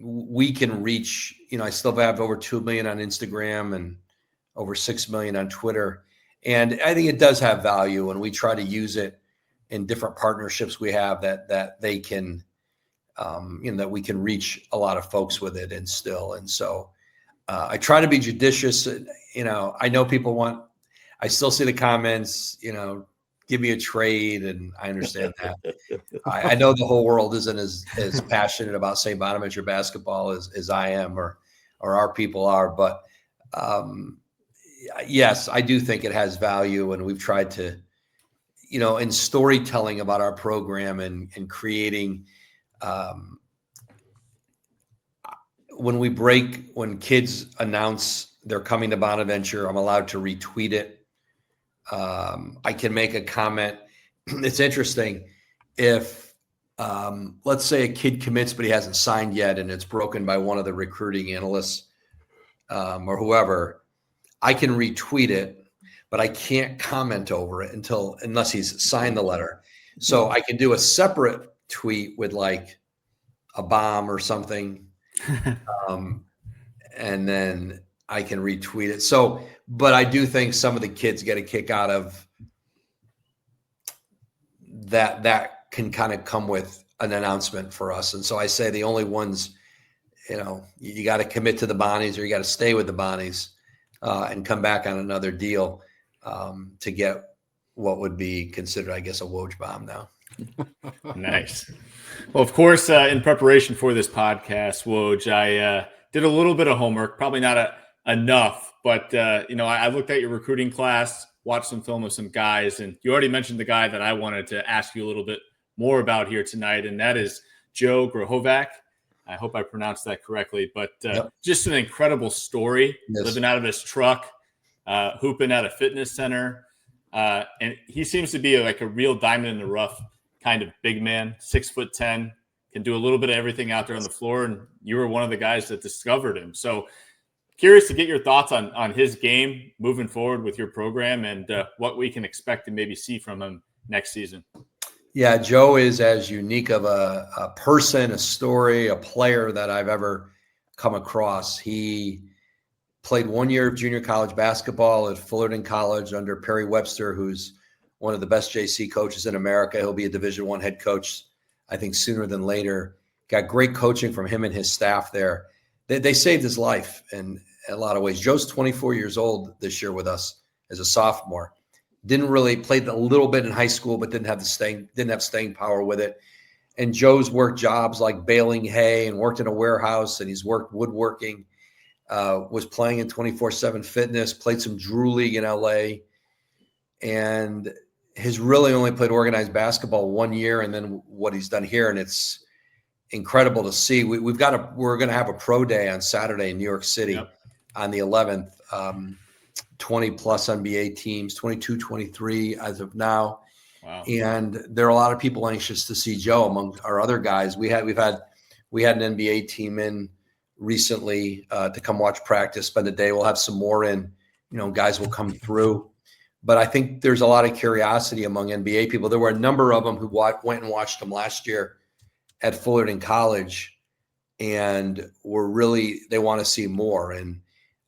we can reach, I still have over 2 million on Instagram and over 6 million on Twitter. And I think it does have value, and we try to use it in different partnerships we have that they can, that we can reach a lot of folks with it and still. And so I try to be judicious. I know people I still see the comments, give me a trade. And I understand that. I know the whole world isn't as passionate about St. Bonaventure basketball as I am or our people are. But yes, I do think it has value. And we've tried to, in storytelling about our program and creating, when kids announce they're coming to Bonaventure, I'm allowed to retweet it. I can make a comment. It's interesting if, let's say a kid commits, but he hasn't signed yet, and it's broken by one of the recruiting analysts or whoever, I can retweet it, but I can't comment over it unless he's signed the letter. So I can do a separate tweet with like a bomb or something. And then I can retweet it. So, but I do think some of the kids get a kick out of that. That can kind of come with an announcement for us. And so I say the only ones, you got to commit to the Bonnies, or you got to stay with the Bonnies and come back on another deal to get what would be considered, I guess, a Woj Bomb now. Nice. Well, of course, in preparation for this podcast, Woj, I did a little bit of homework, probably not enough, but I looked at your recruiting class, watched some film of some guys, and you already mentioned the guy that I wanted to ask you a little bit more about here tonight, and that is Joe Grahovac. I hope I pronounced that correctly, but just an incredible story, living out of his truck, hooping at a fitness center, and he seems to be like a real diamond in the rough kind of big man, 6'10", can do a little bit of everything out there on the floor, and you were one of the guys that discovered him. So curious to get your thoughts on his game moving forward with your program and what we can expect to maybe see from him next season. Yeah, Joe is as unique of a person, a story, a player that I've ever come across. He played 1 year of junior college basketball at Fullerton College under Perry Webster, who's one of the best JC coaches in America. He'll be a Division I head coach, I think, sooner than later. Got great coaching from him and his staff there. They saved his life in a lot of ways. Joe's 24 years old this year with us as a sophomore. Didn't really played a little bit in high school, but didn't have staying power with it. And Joe's worked jobs like baling hay and worked in a warehouse, and he's worked woodworking. was playing in 24/7 Fitness, played some Drew League in LA, and has really only played organized basketball 1 year, and then what he's done here, and it's incredible to see. We're going to have a pro day on Saturday in New York City on the 11th. 20 plus NBA teams, 22, 23 as of now. Wow. And there are a lot of people anxious to see Joe among our other guys. We had an NBA team in recently to come watch practice, spend a day. We'll have some more in, guys will come through. But I think there's a lot of curiosity among NBA people. There were a number of them who went and watched him last year at Fullerton College, and they want to see more. And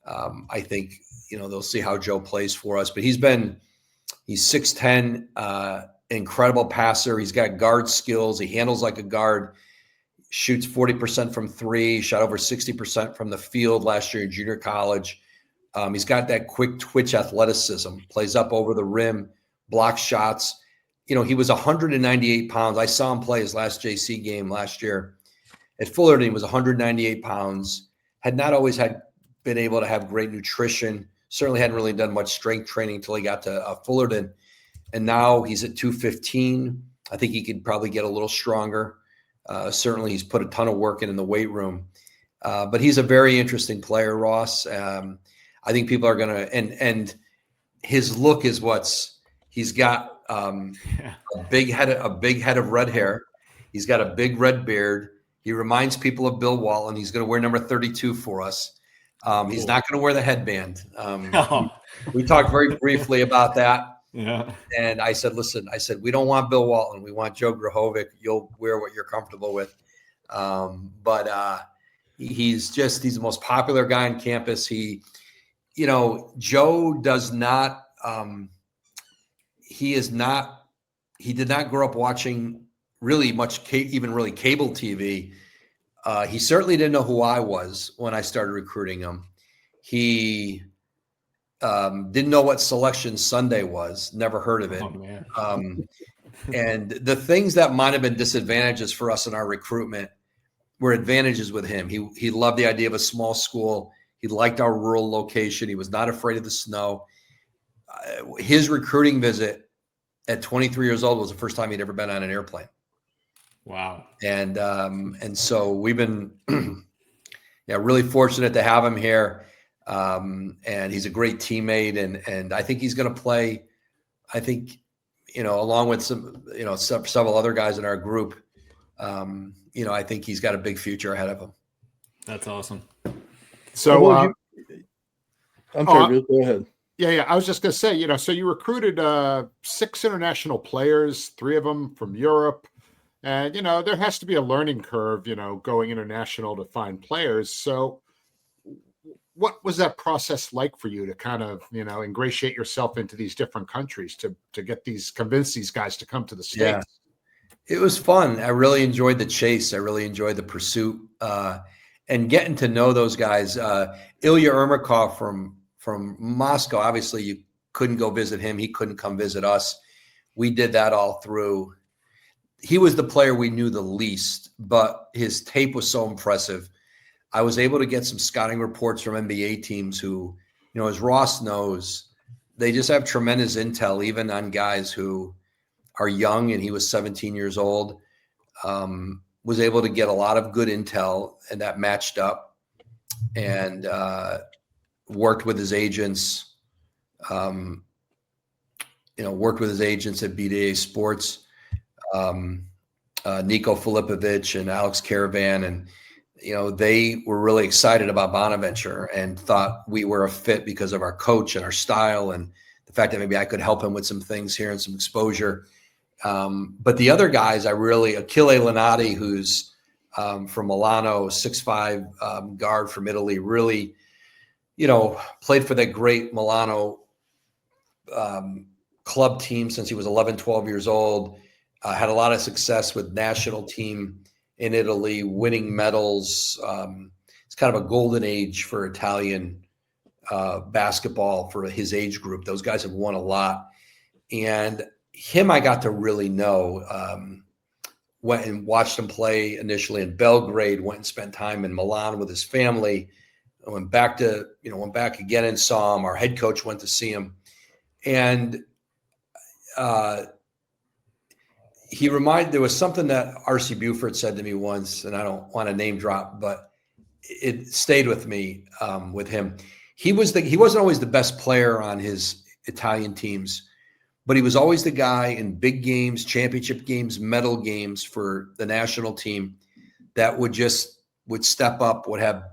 I think, they'll see how Joe plays for us. But he's 6'10", incredible passer. He's got guard skills. He handles like a guard, shoots 40% from three, shot over 60% from the field last year in junior college. He's got that quick twitch athleticism, plays up over the rim, blocks shots. He was 198 pounds. I saw him play his last JC game last year at Fullerton. He was 198 pounds, had not always been able to have great nutrition, certainly hadn't really done much strength training until he got to Fullerton. And now he's at 215. I think he could probably get a little stronger. Certainly he's put a ton of work in the weight room. But he's a very interesting player, Ross. I think people are going to, and his look is he's got a big head of red hair. He's got a big red beard. He reminds people of Bill Walton. He's going to wear number 32 for us. He's not going to wear the headband. We talked very briefly about that. Yeah. And I said, listen, we don't want Bill Walton. We want Joe Grahovac. You'll wear what you're comfortable with. But he's the most popular guy on campus. Joe does not, he did not grow up watching really much, even really cable TV. He certainly didn't know who I was when I started recruiting him. He didn't know what Selection Sunday was, never heard of it. Oh, man. And the things that might have been disadvantages for us in our recruitment were advantages with him. He loved the idea of a small school. He liked our rural location. He was not afraid of the snow. His recruiting visit at 23 years old was the first time he'd ever been on an airplane. Wow. And so we've been really fortunate to have him here. And he's a great teammate, and I think he's going to play, along with some, several other guys in our group. I think he's got a big future ahead of him. That's awesome. So I'm sorry, go ahead. Yeah. I was just going to say, so you recruited 6 international players, 3 of them from Europe. And, there has to be a learning curve, going international to find players. So what was that process like for you to kind of, ingratiate yourself into these different countries to convince these guys to come to the States? Yeah. It was fun. I really enjoyed the chase. I really enjoyed the pursuit, and getting to know those guys. Ilya Ermakov from Moscow, obviously you couldn't go visit him. He couldn't come visit us. We did that all through. He was the player we knew the least, but his tape was so impressive. I was able to get some scouting reports from NBA teams who, as Ross knows, they just have tremendous intel, even on guys who are young, and he was 17 years old, was able to get a lot of good intel, and that matched up, and worked with his agents, worked with his agents at BDA Sports, Nico Filipovic and Alex Caravan, and they were really excited about Bonaventure and thought we were a fit because of our coach and our style and the fact that maybe I could help him with some things here and some exposure. But the other guys, Achille Linati, who's from Milano, 6'5" guard from Italy, really, played for that great Milano club team since he was 11, 12 years old. Had a lot of success with national team in Italy, winning medals. It's kind of a golden age for Italian basketball for his age group. Those guys have won a lot. And him I got to really know. Went and watched him play initially in Belgrade, went and spent time in Milan with his family, I went back again and saw him. Our head coach went to see him. And there was something that R.C. Buford said to me once, and I don't want to name drop, but it stayed with me with him. He wasn't always the best player on his Italian teams, but he was always the guy in big games, championship games, medal games for the national team that would step up, would have,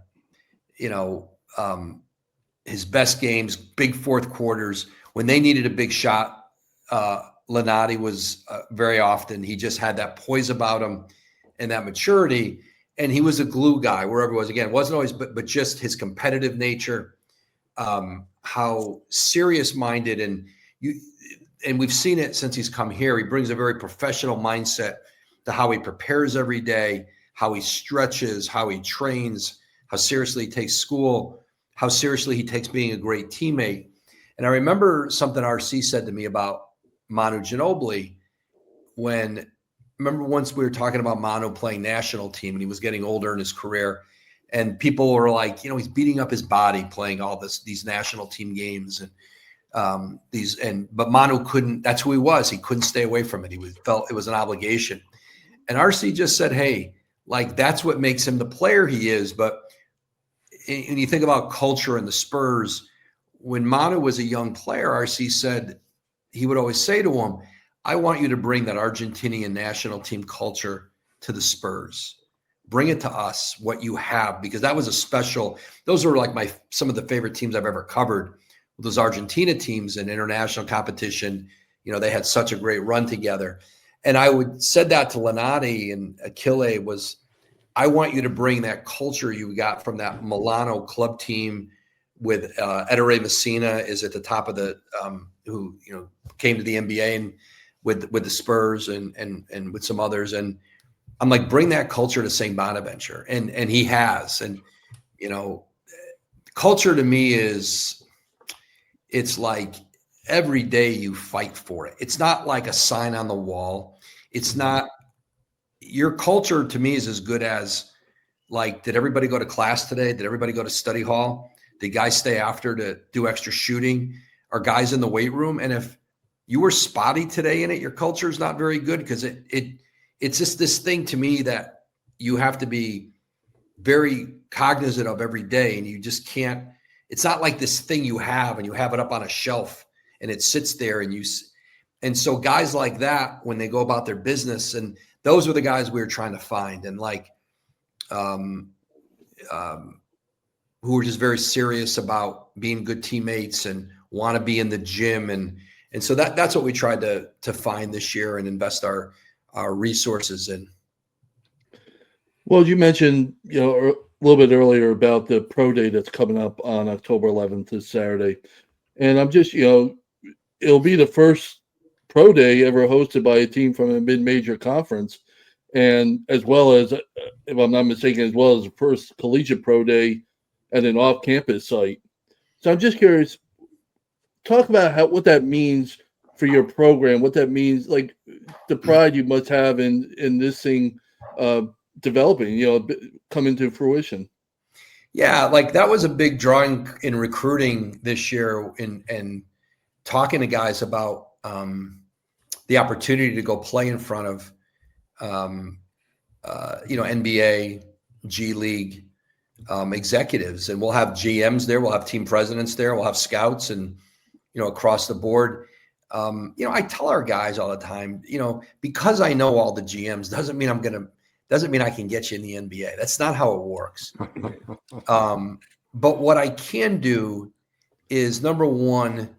his best games, big fourth quarters. When they needed a big shot, Lunati was very often, he just had that poise about him and that maturity. And he was a glue guy wherever it was. Again, it wasn't always, but just his competitive nature, how serious-minded, and we've seen it since he's come here. He brings a very professional mindset to how he prepares every day, how he stretches, how he trains, how seriously he takes school, how seriously he takes being a great teammate. And I remember something RC said to me about Manu Ginobili remember once we were talking about Manu playing national team and he was getting older in his career, and people were like, he's beating up his body playing all these national team games but Manu couldn't, that's who he was. He couldn't stay away from it. Felt it was an obligation. And RC just said, hey, like, that's what makes him the player he is. But when you think about culture and the Spurs, when Manu was a young player, RC said, he would always say to him, I want you to bring that Argentinian national team culture to the Spurs. Bring it to us, what you have, because that was those were like some of the favorite teams I've ever covered. Those Argentina teams in international competition, they had such a great run together. And I said that to Lunati and Achille was, I want you to bring that culture you got from that Milano club team with Ettore Messina is at the top of the who came to the NBA and with the Spurs and with some others. And I'm like, bring that culture to St. Bonaventure. And he has. And, culture to me it's like every day you fight for it. It's not like a sign on the wall. It's not, your culture to me is as good as, like, did everybody go to class today? Did everybody go to study hall? Did guys stay after to do extra shooting? Are guys in the weight room? And if you were spotty today in it, your culture is not very good, because it's just this thing to me that you have to be very cognizant of every day. And you just can't, it's not like this thing you have and you have it up on a shelf and it sits there and so guys like that, when they go about their business, and those were the guys we were trying to find, and like, who were just very serious about being good teammates and want to be in the gym. And so that's what we tried to find this year and invest our resources in. Well, you mentioned, a little bit earlier about the pro day that's coming up on October 11th, this Saturday. And I'm just, it'll be the first pro day ever hosted by a team from a mid-major conference. And as well as, if I'm not mistaken, as well as the first collegiate pro day at an off-campus site. So I'm just curious, talk about what that means for your program, what that means, like the pride you must have in this thing developing, coming to fruition. Yeah, like that was a big drawing in recruiting this year, and talking to guys about the opportunity to go play in front of NBA, G League executives, and we'll have GMs there, we'll have team presidents there, we'll have scouts, and across the board. I tell our guys all the time, because I know all the GMs doesn't mean I can get you in the NBA. That's not how it works. But what I can do is, number one,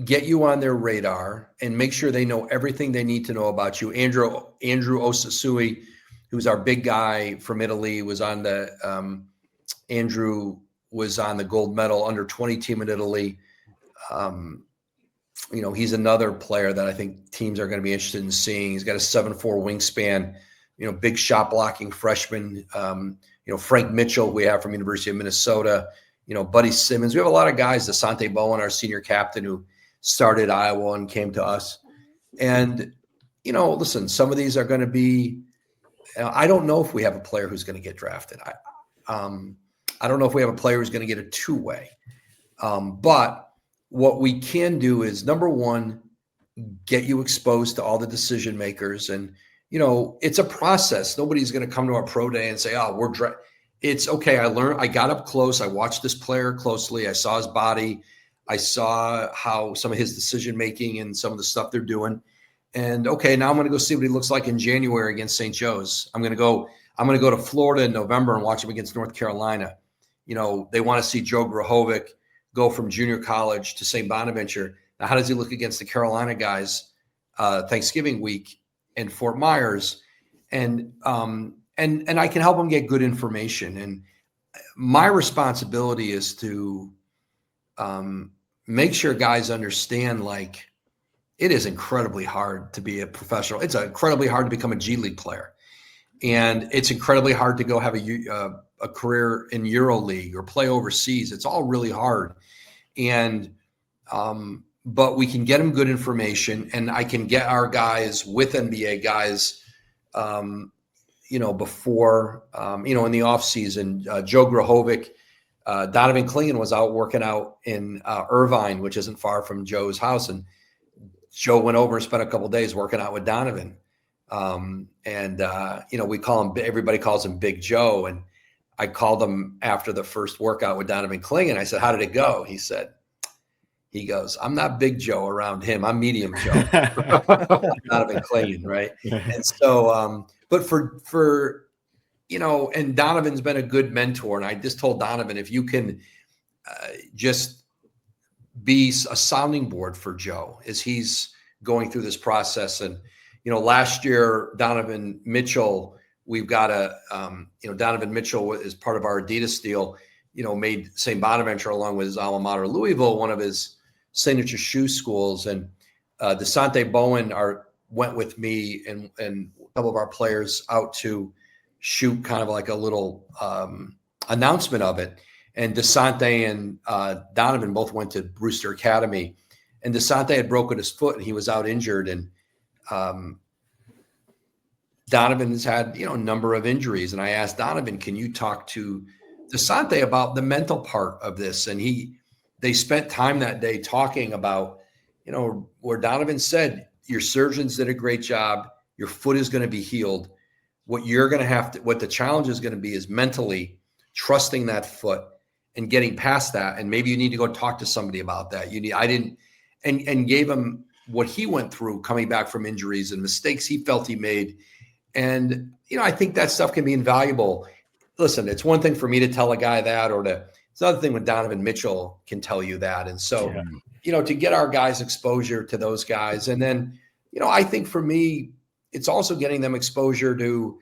get you on their radar and make sure they know everything they need to know about you. Andrew Osasui, who's our big guy from Italy, was on the Andrew was on the gold medal under 20 team in Italy. He's another player that I think teams are going to be interested in seeing. He's got a 7'4" wingspan, big shot blocking freshman. Frank Mitchell, we have from University of Minnesota, Buddy Simmons. We have a lot of guys, Desante Bowen, our senior captain, who started Iowa and came to us. And, listen, some of these are going to be, I don't know if we have a player who's going to get drafted. I don't know if we have a player who's going to get a two-way. But what we can do is, number one, get you exposed to all the decision makers. And, it's a process. Nobody's going to come to our pro day and say, oh, it's okay. I got up close. I watched this player closely. I saw his body. I saw how some of his decision-making and some of the stuff they're doing. And okay, now I'm going to go see what he looks like in January against St. Joe's. I'm going to go to Florida in November and watch him against North Carolina. They want to see Joe Grahovac go from junior college to St. Bonaventure. Now, how does he look against the Carolina guys Thanksgiving week in Fort Myers? And I can help them get good information. And my responsibility is to make sure guys understand, like, it is incredibly hard to be a professional. It's incredibly hard to become a G League player. And it's incredibly hard to go have a career in EuroLeague or play overseas. It's all really hard. And but we can get them good information, and I can get our guys with NBA guys, before, in the off season. Joe Grahovac, Donovan Clingan was out working out in Irvine, which isn't far from Joe's house. And Joe went over and spent a couple of days working out with Donovan. We call him, everybody calls him Big Joe. And I called him after the first workout with Donovan Clingan. I said, how did it go? He goes, I'm not Big Joe around him. I'm Medium Joe. Donovan Clingan, right? And so, but for and Donovan's been a good mentor. And I just told Donovan, if you can just be a sounding board for Joe as he's going through this process. And, last year, Donovan Mitchell, we've got Donovan Mitchell is part of our Adidas deal, made St. Bonaventure, along with his alma mater, Louisville, one of his signature shoe schools. And DeSante Bowen went with me and a couple of our players out to shoot kind of like a little announcement of it. And DeSante and Donovan both went to Brewster Academy. And DeSante had broken his foot and he was out injured. And Donovan has had, a number of injuries. And I asked Donovan, can you talk to DeSante about the mental part of this? And they spent time that day talking about, where Donovan said, your surgeons did a great job. Your foot is going to be healed. What the challenge is going to be is mentally trusting that foot and getting past that. And maybe you need to go talk to somebody about that. And gave him what he went through coming back from injuries and mistakes he felt he made. And, I think that stuff can be invaluable. Listen, it's one thing for me to tell a guy that, it's another thing when Donovan Mitchell can tell you that. And so, to get our guys exposure to those guys. And then, I think for me, it's also getting them exposure to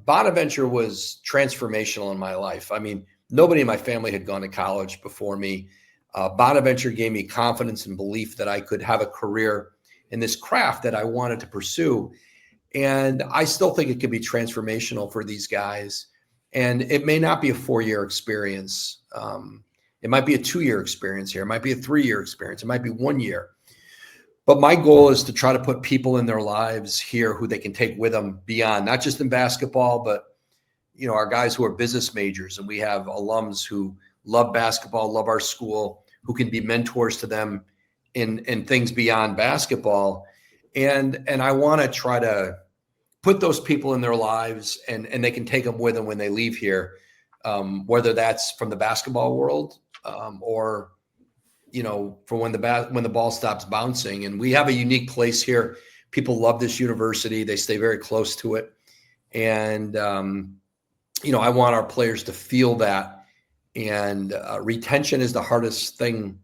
Bonaventure was transformational in my life. I mean, nobody in my family had gone to college before me. Bonaventure gave me confidence and belief that I could have a career in this craft that I wanted to pursue. And I still think it could be transformational for these guys. And it may not be a 4-year experience. It might be a 2-year experience here. It might be a 3-year experience. It might be 1 year. But my goal is to try to put people in their lives here who they can take with them beyond, not just in basketball, but, our guys who are business majors. And we have alums who love basketball, love our school, who can be mentors to them in things beyond basketball. And I want to try to put those people in their lives and they can take them with them when they leave here, whether that's from the basketball world or, for when the ball stops bouncing. And we have a unique place here. People love this university. They stay very close to it. And, I want our players to feel that. And retention is the hardest thing,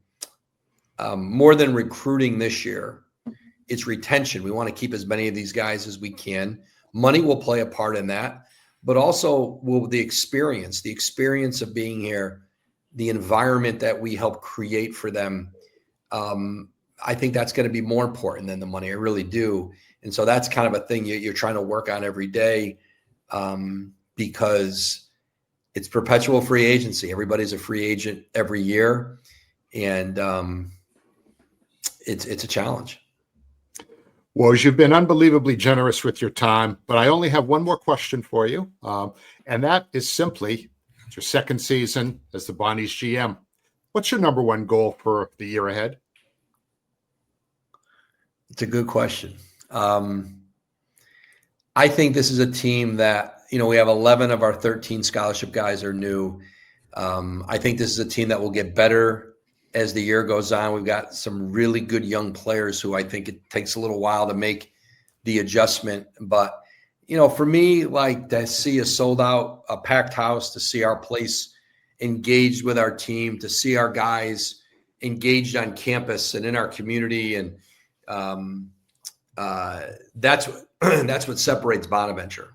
more than recruiting this year. It's retention. We want to keep as many of these guys as we can. Money will play a part in that, but also will the experience of being here, the environment that we help create for them. I think that's going to be more important than the money. I really do. And so that's kind of a thing you're trying to work on every day, because it's perpetual free agency. Everybody's a free agent every year. And it's a challenge. Woj, you've been unbelievably generous with your time, but I only have one more question for you. And that is simply, it's your second season as the Bonny's GM. What's your number one goal for the year ahead? It's a good question. I think this is a team that, we have 11 of our 13 scholarship guys are new. I think this is a team that will get better as the year goes on. We've got some really good young players who I think it takes a little while to make the adjustment. But, for me, like to see a sold out, a packed house, to see our place engaged with our team, to see our guys engaged on campus and in our community. And that's what separates Bonaventure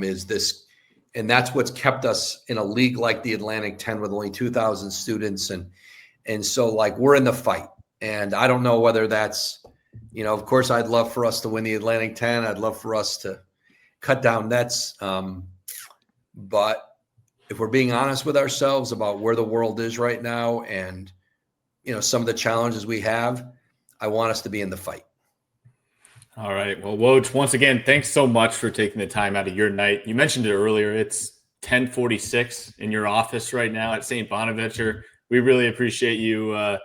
is this. And that's what's kept us in a league like the Atlantic 10 with only 2,000 students. And so, like, we're in the fight. And I don't know whether that's, of course, I'd love for us to win the Atlantic 10. I'd love for us to cut down nets. But if we're being honest with ourselves about where the world is right now and, some of the challenges we have, I want us to be in the fight. All right. Well, Woj, once again, thanks so much for taking the time out of your night. You mentioned it earlier. It's 10:46 in your office right now at St. Bonaventure. We really appreciate you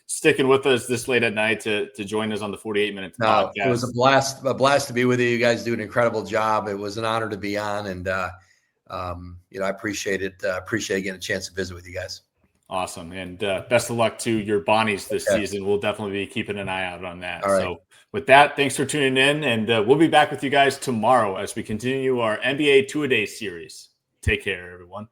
sticking with us this late at night to join us on the 48 Minutes podcast. It was a blast to be with you. You guys do an incredible job. It was an honor to be on, and I appreciate it. Appreciate getting a chance to visit with you guys. Awesome, and best of luck to your Bonnies this season. We'll definitely be keeping an eye out on that. All right. So with that, thanks for tuning in, and we'll be back with you guys tomorrow as we continue our NBA Two-A-Day series. Take care, everyone.